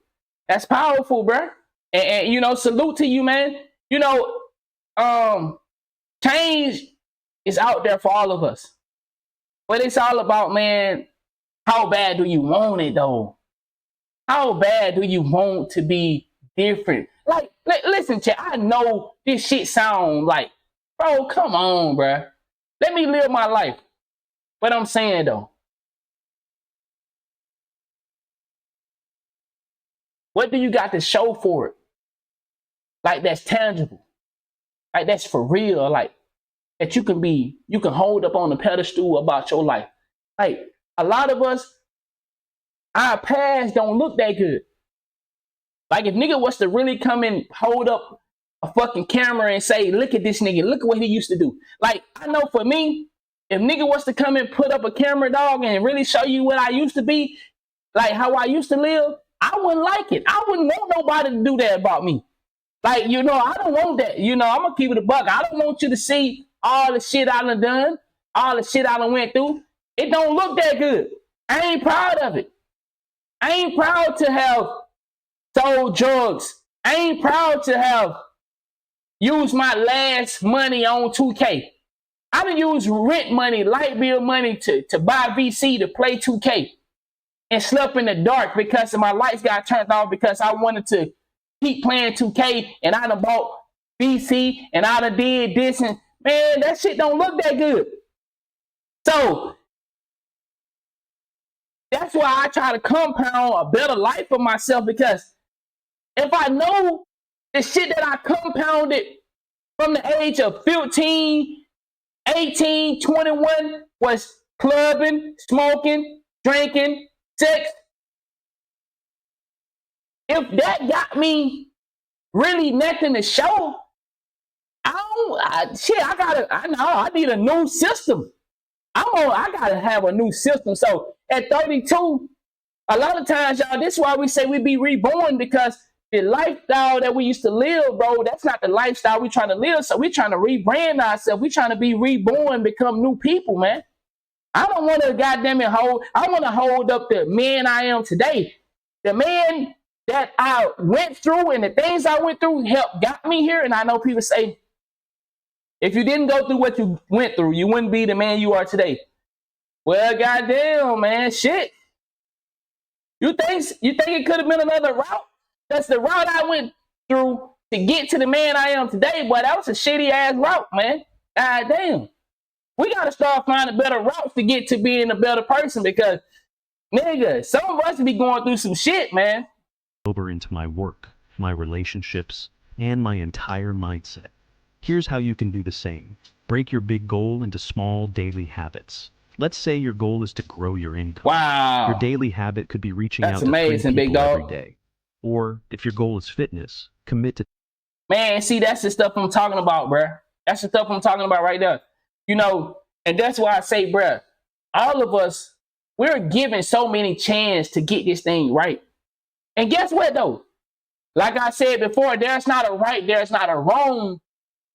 That's powerful, bro. And you know, salute to you, man. You know, change is out there for all of us. But it's all about, man, how bad do you want it though? How bad do you want to be different? Like, listen, chat, I know this shit sound like, bro, come on, bro. Let me live my life. What I'm saying though, what do you got to show for it? Like that's tangible. Like that's for real. Like that you can hold up on the pedestal about your life. Like a lot of us, our past don't look that good. Like if nigga was to really come and hold up a fucking camera and say, look at this nigga, look at what he used to do. Like I know for me, if nigga was to come and put up a camera, dog, and really show you what I used to be, like how I used to live, I wouldn't like it. I wouldn't want nobody to do that about me. Like, you know, I don't want that. You know, I'm gonna keep it a buck. I don't want you to see all the shit I done, all the shit I went through. It don't look that good. I ain't proud of it. I ain't proud to have sold drugs. I ain't proud to have used my last money on 2K. I done used rent money, light bill money to buy VC to play 2K and slept in the dark because my lights got turned off because I wanted to keep playing 2K and I done bought VC and I done did this and man, that shit don't look that good. So that's why I try to compound a better life for myself, because if I know the shit that I compounded from the age of 15, 18, 21 was clubbing, smoking, drinking, sex. If that got me really nothing to show, I need a new system. I gotta have a new system. So at 32, a lot of times, y'all, this is why we say we be reborn, because the lifestyle that we used to live, bro, that's not the lifestyle we trying to live. So we trying to rebrand ourselves. We trying to be reborn, become new people, man. I don't want to goddamn it I want to hold up the man I am today. The man that I went through and the things I went through got me here. And I know people say, if you didn't go through what you went through, you wouldn't be the man you are today. Well, goddamn, man, shit. You think it could have been another route? That's the route I went through to get to the man I am today, but that was a shitty ass route, man. God damn. We gotta start finding better routes to get to being a better person, because nigga, some of us be going through some shit, man. Over into my work, my relationships, and my entire mindset. Here's how you can do the same. Break your big goal into small daily habits. Let's say your goal is to grow your income. Wow. Your daily habit could be reaching out to amazing, 3 people big dog. every day. Or if your goal is fitness, commit to... Man, see, that's the stuff I'm talking about, bruh. That's the stuff I'm talking about right there. You know, and that's why I say, bruh, all of us, we're given so many chances to get this thing right. And guess what, though? Like I said before, there's not a right, there's not a wrong,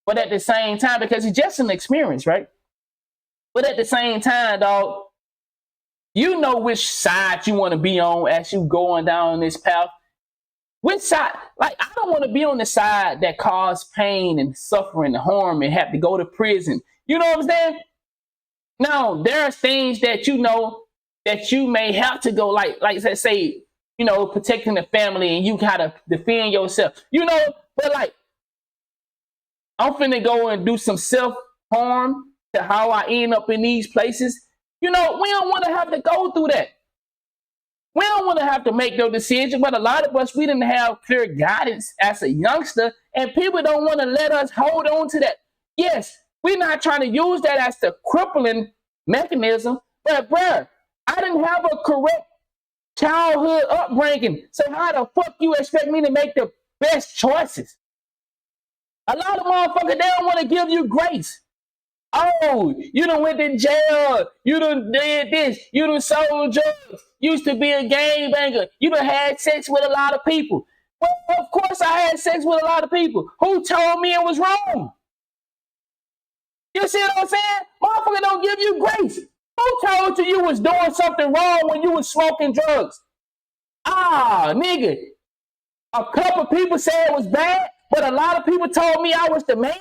but at the same time, because it's just an experience, right? But at the same time, dog, you know which side you want to be on as you going down this path. Which side? Like, I don't want to be on the side that caused pain and suffering and harm and have to go to prison. You know what I'm saying? Now, there are things that you know that you may have to go, like say, you know, protecting the family and you gotta defend yourself. You know, but like, I'm finna go and do some self-harm to how I end up in these places. You know, we don't want to have to go through that. We don't want to have to make no decision, but a lot of us, we didn't have clear guidance as a youngster, and people don't want to let us hold on to that. Yes, we're not trying to use that as the crippling mechanism, but bruh, I didn't have a correct childhood upbringing, so how the fuck you expect me to make the best choices? A lot of motherfuckers, they don't want to give you grace. Oh, you done went to jail. You done did this. You done sold drugs. Used to be a gangbanger. You done had sex with a lot of people. Well, of course I had sex with a lot of people. Who told me it was wrong? You see what I'm saying? Motherfucker don't give you grace. Who told you you was doing something wrong when you was smoking drugs? Ah, nigga. A couple people said it was bad, but a lot of people told me I was the man.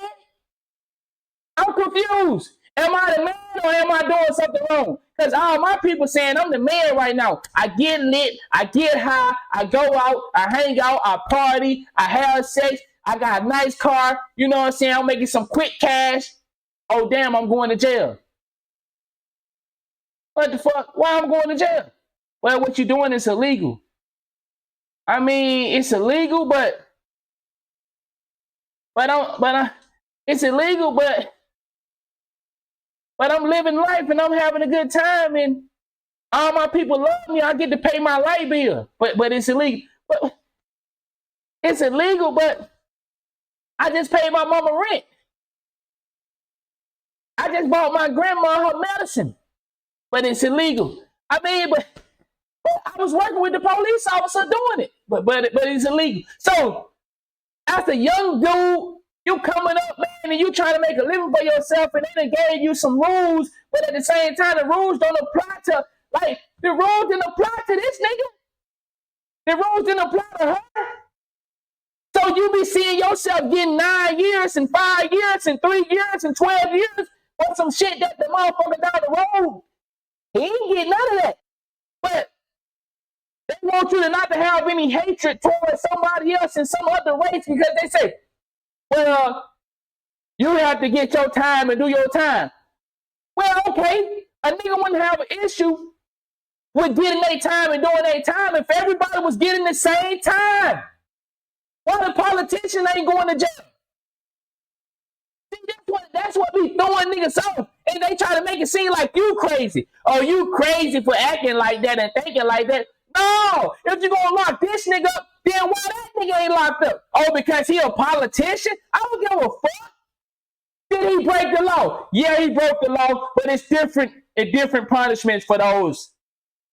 I'm confused. Am I the man or am I doing something wrong? Because all my people saying I'm the man right now. I get lit, I get high, I go out, I hang out, I party, I have sex, I got a nice car, you know what I'm saying? I'm making some quick cash. Oh damn, I'm going to jail. What the fuck? Why I'm going to jail? Well, what you doing is illegal. I mean, it's illegal, but it's illegal, but I'm living life and I'm having a good time and all my people love me. I get to pay my light bill, but it's illegal. But it's illegal, but I just paid my mama rent. I just bought my grandma her medicine, but it's illegal. I mean, but I was working with the police officer doing it, but it's illegal. So as a young dude, you coming up, man, and you trying to make a living for yourself, and then they gave you some rules, but at the same time, the rules don't apply to, like, the rules didn't apply to this nigga. The rules didn't apply to her. So you be seeing yourself getting 9 years and 5 years and 3 years and 12 years for some shit that the motherfucker down the road. He ain't getting none of that. But they want you to not to have any hatred towards somebody else in some other race because they say, well, you have to get your time and do your time. Well, okay, a nigga wouldn't have an issue with getting their time and doing their time if everybody was getting the same time. Why the politician ain't going to jail? See, that's what be throwing niggas off. And they try to make it seem like you crazy. Oh, you crazy for acting like that and thinking like that. No, if you gonna lock this nigga up, then why that nigga ain't locked up? Oh, because he a politician? I don't give a fuck. Did he break the law? Yeah, he broke the law, but it's different punishments for those.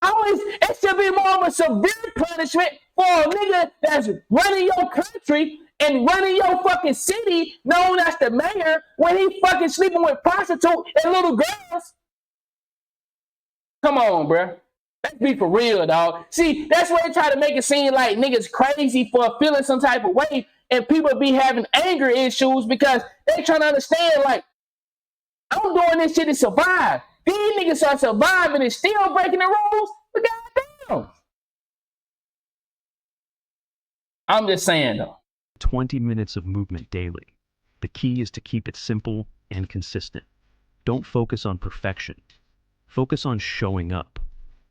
It should be more of a severe punishment for a nigga that's running your country and running your fucking city, known as the mayor, when he fucking sleeping with prostitutes and little girls. Come on, bruh. Let's be for real, dog. See, that's why they try to make it seem like niggas crazy for feeling some type of way, and people be having anger issues because they trying to understand, like, I'm doing this shit to survive. These niggas are surviving and still breaking the rules, but goddamn. I'm just saying, though. 20 minutes of movement daily. The key is to keep it simple and consistent. Don't focus on perfection. Focus on showing up.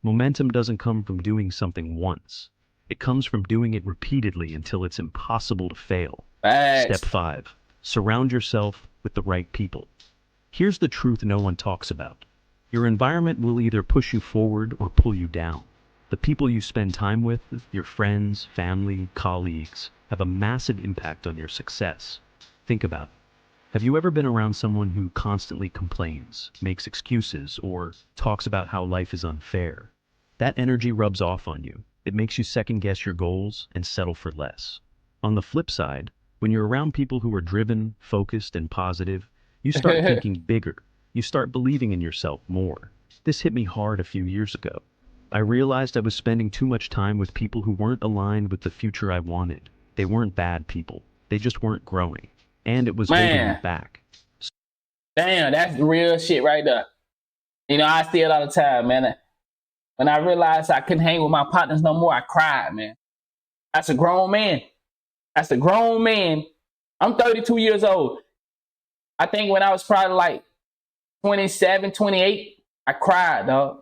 Momentum doesn't come from doing something once. It comes from doing it repeatedly until it's impossible to fail. Facts. Step 5. Surround yourself with the right people. Here's the truth no one talks about. Your environment will either push you forward or pull you down. The people you spend time with, your friends, family, colleagues, have a massive impact on your success. Think about it. Have you ever been around someone who constantly complains, makes excuses, or talks about how life is unfair? That energy rubs off on you. It makes you second guess your goals and settle for less. On the flip side, when you're around people who are driven, focused, and positive, you start thinking bigger. You start believing in yourself more. This hit me hard a few years ago. I realized I was spending too much time with people who weren't aligned with the future I wanted. They weren't bad people. They just weren't growing. And it was holding me back. Damn, that's the real shit right there. You know, I see it all the time, man. When I realized I couldn't hang with my partners no more, I cried, man. That's a grown man. That's a grown man. I'm 32 years old. I think when I was probably like 27, 28, I cried, dog.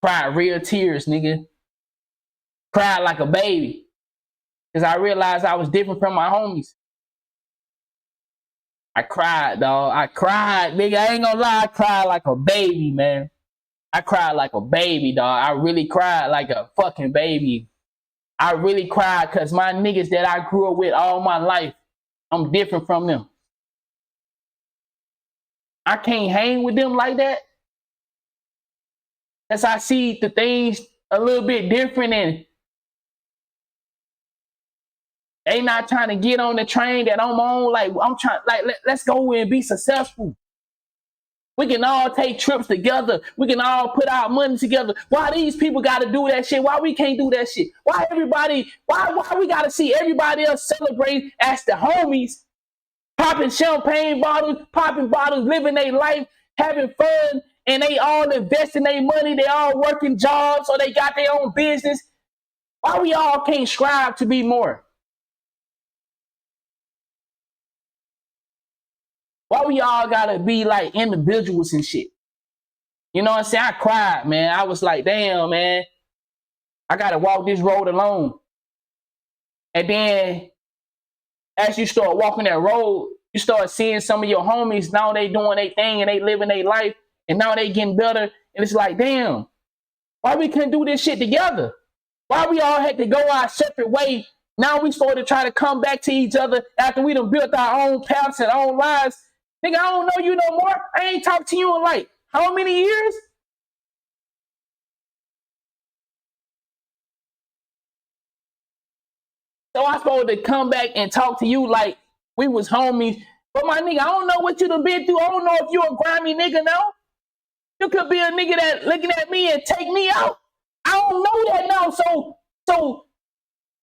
Cried real tears, nigga. Cried like a baby. Because I realized I was different from my homies. I cried, dog. I cried, nigga. I ain't gonna lie. I cried like a baby, man. I cried like a baby, dog. I really cried like a fucking baby. I really cried because my niggas that I grew up with all my life, I'm different from them. I can't hang with them like that. As I see the things a little bit different and they not trying to get on the train that I'm on. Like, I'm trying, like, let's go and be successful. We can all take trips together. We can all put our money together. Why these people got to do that shit? Why we can't do that shit? Why we got to see everybody else celebrate as the homies, popping champagne bottles, popping bottles, living their life, having fun, and they all investing their money. They all working jobs or they got their own business. Why we all can't strive to be more? Why we all gotta be like individuals and shit? You know what I'm saying? I cried, man. I was like, damn, man, I gotta walk this road alone. And then as you start walking that road, you start seeing some of your homies, now they doing their thing and they living their life, and now they getting better. And it's like, damn, why we couldn't do this shit together? Why we all had to go our separate way? Now we started to try to come back to each other after we done built our own paths and own lives. Nigga, I don't know you no more. I ain't talked to you in like how many years? So I supposed to come back and talk to you like we was homies. But my nigga, I don't know what you done been through. I don't know if you a grimy nigga now. You could be a nigga that looking at me and take me out. I don't know that now. So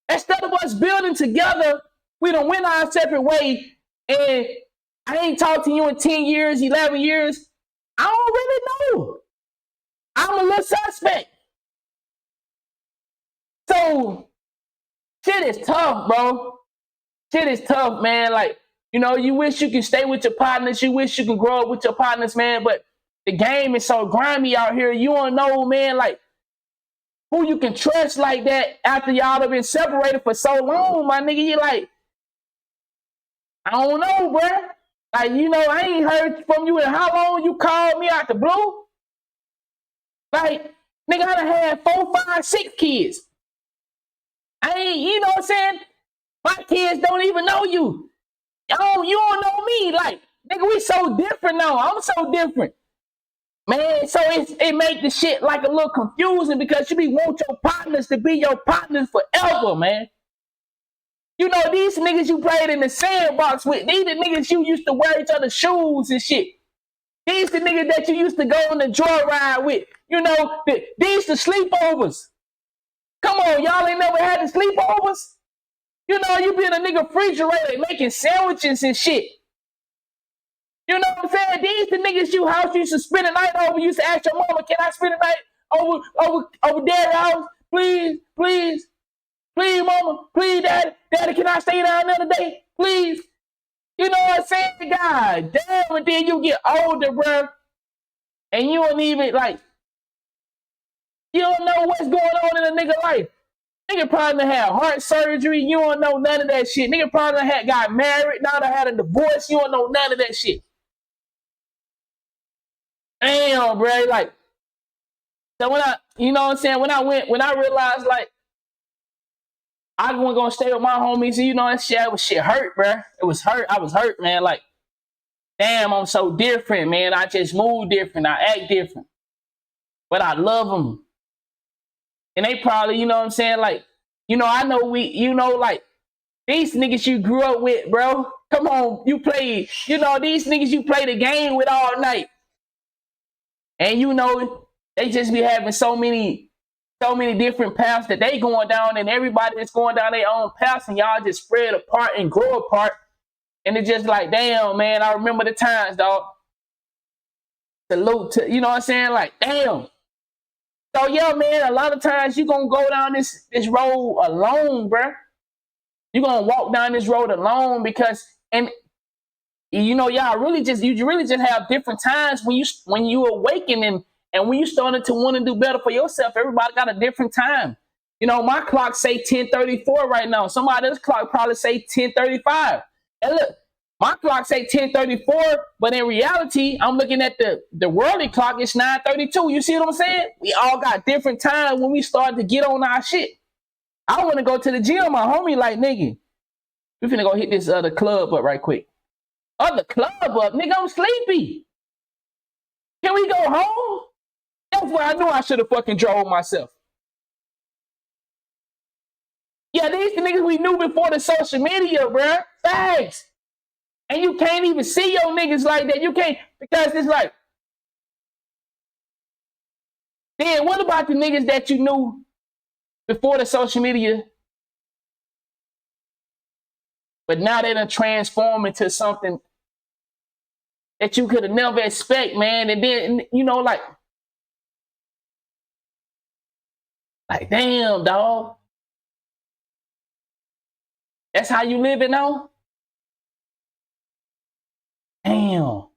instead of us building together, we done went our separate way, and I ain't talked to you in 10 years, 11 years. I don't really know. I'm a little suspect. So shit is tough, bro. Shit is tough, man. Like, you know, you wish you could stay with your partners. You wish you could grow up with your partners, man. But the game is so grimy out here. You don't know, man, like, who you can trust like that after y'all have been separated for so long, my nigga. You like, I don't know, bro. Like, you know, I ain't heard from you in how long. You called me out the blue. Like, nigga, I done had 4, 5, 6 kids. I ain't, you know what I'm saying? My kids don't even know you. You don't know me. Like, nigga, we so different now. I'm so different. Man, so it make the shit like a little confusing because you want your partners to be your partners forever, man. You know, these niggas you played in the sandbox with, these the niggas you used to wear each other's shoes and shit. These the niggas that you used to go on the joyride with. You know, these the sleepovers. Come on, y'all ain't never had the sleepovers? You know, you be in a nigga refrigerator making sandwiches and shit. You know what I'm saying? These the niggas you house used to spend the night over. You used to ask your mama, can I spend the night over daddy's house? Please, please. Please, mama. Please, daddy. Daddy, can I stay down another day? Please. You know what I'm saying? God damn, and then you get older, bro. And you don't even, like, you don't know what's going on in a nigga life. Nigga probably done had heart surgery. You don't know none of that shit. Nigga probably done got married. Now they had a divorce. You don't know none of that shit. Damn, bro. Like, so when you know what I'm saying? When I realized, like, I wasn't gonna stay with my homies, you know, that shit hurt, bro. It was hurt. I was hurt, man. Like, damn, I'm so different, man. I just move different. I act different. But I love them. And they probably, you know what I'm saying? Like, you know, I know like, these niggas you grew up with, bro. Come on, you play, you know, these niggas you play the game with all night. And you know, they just be having so many different paths that they going down, and everybody that's going down their own paths, and y'all just spread apart and grow apart. And it's just like, damn, man, I remember the times, dog. Salute to, you know what I'm saying? Like, damn. So yeah, man, a lot of times you gonna go down this road alone, bruh. You're gonna walk down this road alone because, and you know, you really just have different times when you awaken and when you started to want to do better for yourself. Everybody got a different time. You know, my clock say 10:34 right now. Somebody else's clock probably say 10:35. And look, my clock say 10:34, but in reality, I'm looking at the worldly clock. It's 9:32. You see what I'm saying? We all got different times when we start to get on our shit. I want to go to the gym. My homie like, nigga, we finna go hit this other club up right quick. Other club up, nigga, I'm sleepy. Can we go home? That's where I knew I should have fucking drove myself. Yeah, these the niggas we knew before the social media, bruh. Facts. And you can't even see your niggas like that. You can't, because it's like, Then what about the niggas that you knew before the social media, but now they done transform into something that you could have never expect, man? And then, you know, like damn, dog. That's how you living now? Damn.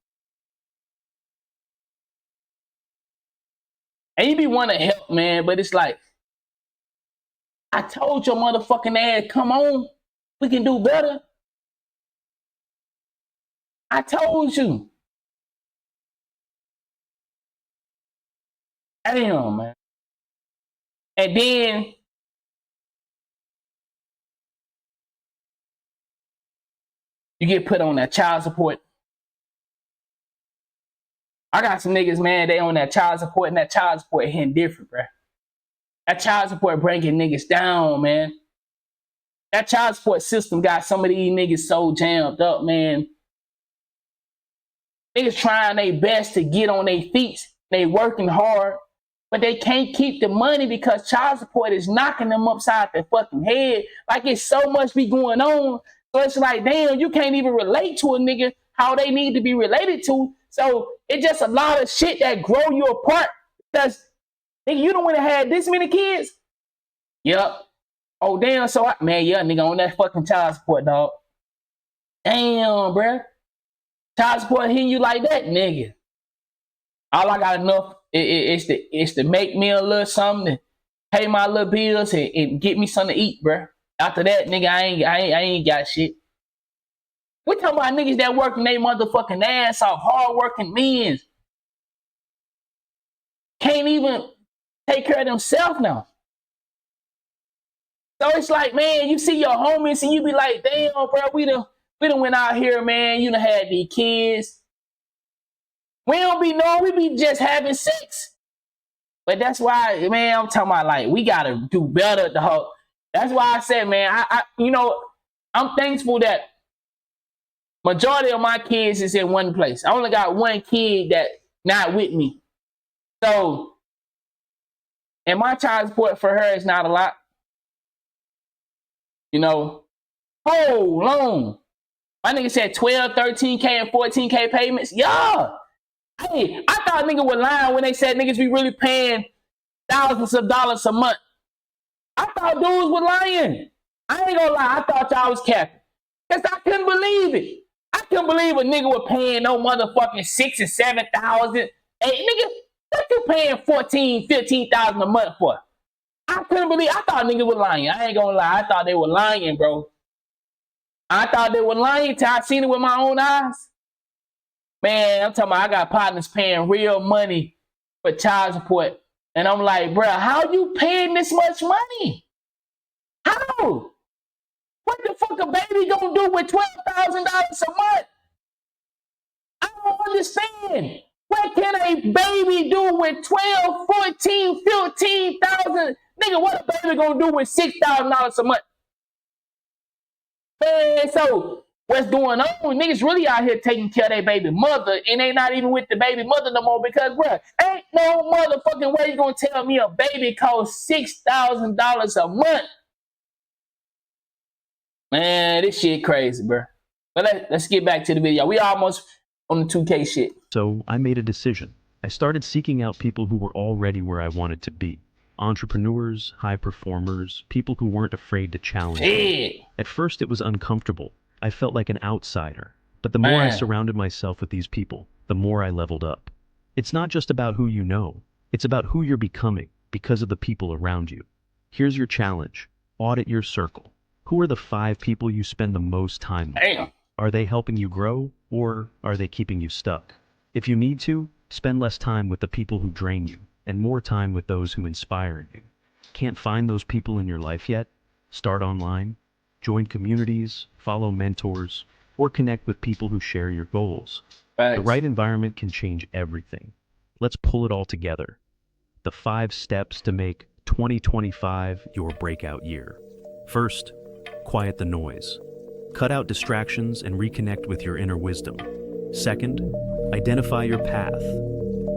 And you be wanting to help, man, but it's like, I told your motherfucking ass, come on, we can do better. I told you. Damn, man. And then you get put on that child support. I got some niggas, man, they on that child support, and that child support hitting different, bro. That child support breaking niggas down, man. That child support system got some of these niggas so jammed up, man. Niggas trying their best to get on their feet. They working hard, but they can't keep the money because child support is knocking them upside their fucking head. Like, it's so much be going on. So it's like, damn, you can't even relate to a nigga how they need to be related to. So it's just a lot of shit that grow you apart because nigga, you don't want to have this many kids. Yep. Oh, damn. So, man, yeah, nigga, on that fucking child support, dog. Damn, bruh. Child support hitting you like that, nigga. All I got enough is to make me a little something, to pay my little bills and get me something to eat, bruh. After that, nigga, I ain't got shit. We talking about niggas that working their motherfucking ass off, hard-working men. Can't even take care of themselves now. So it's like, man, you see your homies and you be like, damn, bro, we done went out here, man. You done had these kids. We don't be knowing, we be just having sex. But that's why, man, I'm talking about, like, we gotta do better, dog. That's why I said, man, I you know, I'm thankful that majority of my kids is in one place. I only got one kid that not with me. So, and my child support for her is not a lot. You know, hold on. My nigga said 12, 13K and 14K payments. Yeah. Hey, I thought nigga was lying when they said niggas be really paying thousands of dollars a month. I thought dudes were lying. I ain't gonna lie. I thought y'all was capping. Because I couldn't believe it. I couldn't believe a nigga was paying no motherfucking 6,000 and 7,000. Hey, nigga, what you paying 14,000, 15,000 a month for? I couldn't believe. I thought niggas was lying. I ain't gonna lie. I thought they were lying, bro. I thought they were lying till I seen it with my own eyes. Man, I'm talking about I got partners paying real money for child support. And I'm like, bro, how you paying this much money? How? What the fuck a baby gonna do with $12,000 a month? I don't understand. What can a baby do with 12, 14, 15,000? Nigga, what a baby gonna do with $6,000 a month? Man, so what's going on? Niggas really out here taking care of their baby mother, and they not even with the baby mother no more because, bruh, ain't no motherfucking way you gonna tell me a baby costs $6,000 a month. Man, this shit crazy, bruh. But let's get back to the video. We almost on the 2K shit. So I made a decision. I started seeking out people who were already where I wanted to be. Entrepreneurs, high performers, people who weren't afraid to challenge me. At first it was uncomfortable. I felt like an outsider. But the more I surrounded myself with these people, the more I leveled up. It's not just about who you know. It's about who you're becoming because of the people around you. Here's your challenge. Audit your circle. Who are the 5 people you spend the most time with? Damn. Are they helping you grow, or are they keeping you stuck? If you need to, spend less time with the people who drain you, and more time with those who inspire you. Can't find those people in your life yet? Start online, join communities, follow mentors, or connect with people who share your goals. Thanks. The right environment can change everything. Let's pull it all together. The 5 steps to make 2025 your breakout year. First, quiet the noise. Cut out distractions and reconnect with your inner wisdom. Second, identify your path.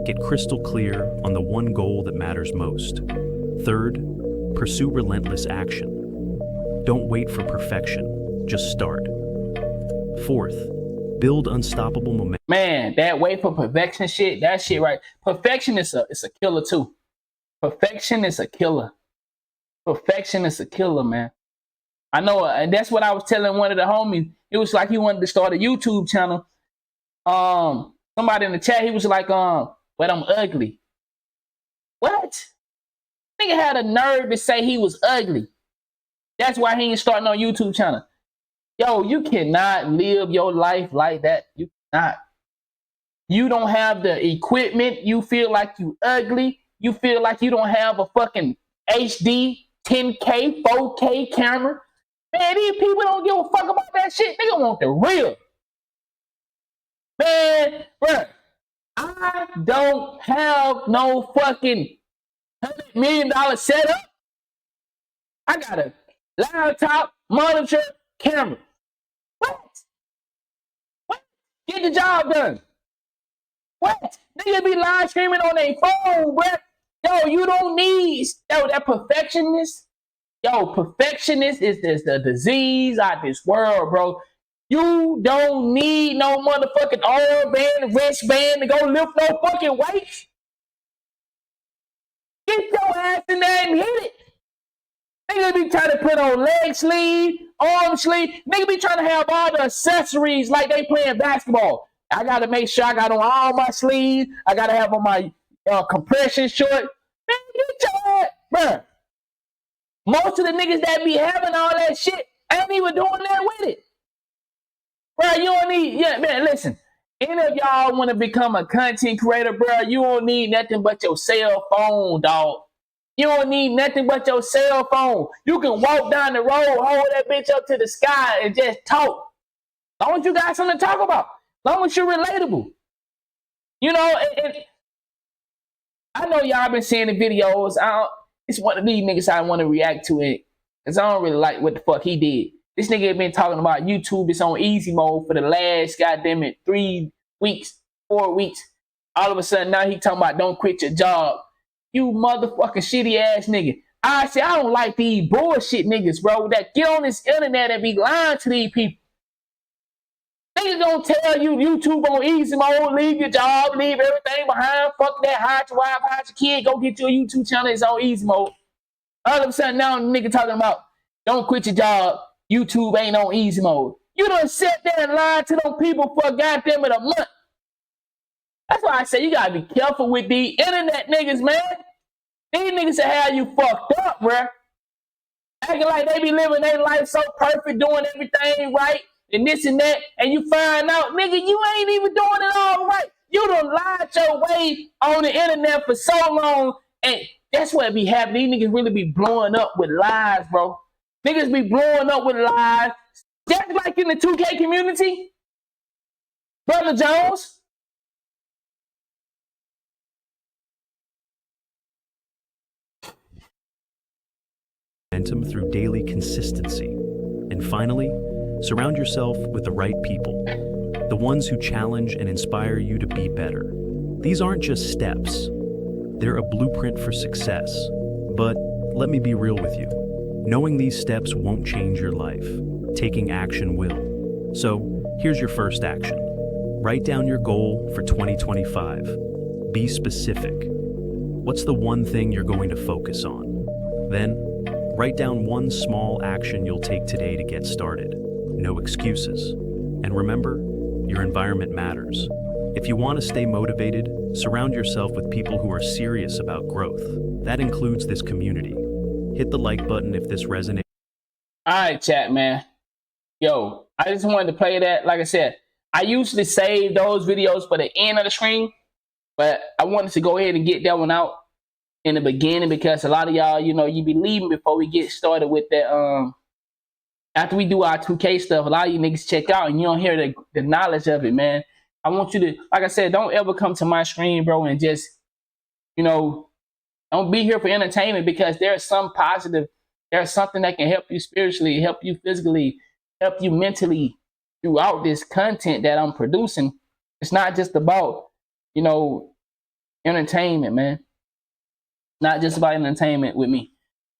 Get crystal clear on the one goal that matters most. Third, pursue relentless action. Don't wait for perfection, just start. Fourth, build unstoppable momentum. Man, that wait for perfection shit, that shit right. Perfection is a killer too. Perfection is a killer. Perfection is a killer, man. I know, and that's what I was telling one of the homies. It was like he wanted to start a YouTube channel. Somebody in the chat, he was like, but I'm ugly. What? Nigga had a nerve to say he was ugly. That's why he ain't starting on YouTube channel. Yo, you cannot live your life like that. You cannot. You don't have the equipment. You feel like you ugly. You feel like you don't have a fucking HD, 10K, 4K camera. Man, these people don't give a fuck about that shit. They want the real. Man, bruh, I don't have no fucking $100 million setup. I got a laptop, monitor, camera. What? Get the job done. What? Niggas be live streaming on their phone, bruh. Yo, you don't need, that perfectionist. Yo, perfectionist is the disease out this world, bro. You don't need no motherfucking arm band, wristband to go lift no fucking weights. Get your ass in there and hit it. Nigga be trying to put on leg sleeve, arm sleeve. Nigga be trying to have all the accessories like they playing basketball. I gotta make sure I got on all my sleeves. I gotta have on my compression short. Man, get your ass, bruh. Most of the niggas that be having all that shit ain't even doing that with it. Bro, you don't need, man, listen. Any of y'all want to become a content creator, bro, you don't need nothing but your cell phone, dog. You don't need nothing but your cell phone. You can walk down the road, hold that bitch up to the sky and just talk. As long as you got something to talk about. As long as you're relatable. You know, and I know y'all been seeing the videos. It's one of these niggas I want to react to it. Because I don't really like what the fuck he did. This nigga been talking about YouTube is on easy mode for the last, goddamn it, 3 weeks, 4 weeks. All of a sudden, now he talking about don't quit your job. You motherfucking shitty ass nigga. I say I don't like these bullshit niggas, bro, that get on this internet and be lying to these people. Niggas gonna tell you YouTube on easy mode, leave your job, leave everything behind, fuck that, hide your wife, hide your kid, go get your YouTube channel, it's on easy mode. All of a sudden, now nigga talking about don't quit your job, YouTube ain't on easy mode. You done sit there and lied to them people for goddamn it a month. That's why I say you gotta be careful with these internet niggas, man. These niggas will have you fucked up, bruh. Acting like they be living their life so perfect, doing everything right, and this and that, and you find out, nigga, you ain't even doing it all right. You done lied your way on the internet for so long, and that's what be happening. These niggas really be blowing up with lies, bro. Niggas be blowing up with lies. Just like in the 2K community. Brother Jones. Momentum through daily consistency. And finally, surround yourself with the right people. The ones who challenge and inspire you to be better. These aren't just steps. They're a blueprint for success. But let me be real with you. Knowing these steps won't change your life. Taking action will. So, here's your first action. Write down your goal for 2025. Be specific. What's the one thing you're going to focus on? Then, write down one small action you'll take today to get started. No excuses. And remember, your environment matters. If you want to stay motivated, surround yourself with people who are serious about growth. That includes this community. Hit the like button if this resonates. All right, chat, man. Yo, I just wanted to play that. Like I said, I usually save those videos for the end of the stream, but I wanted to go ahead and get that one out in the beginning because a lot of y'all, you know, you be leaving before we get started with that. After we do our 2K stuff, a lot of you niggas check out and you don't hear the knowledge of it, man. I want you to, like I said, don't ever come to my stream, bro, and just, you know, don't be here for entertainment because there's some positive, there's something that can help you spiritually, help you physically, help you mentally throughout this content that I'm producing. It's not just about, you know, entertainment, man. Not just about entertainment with me.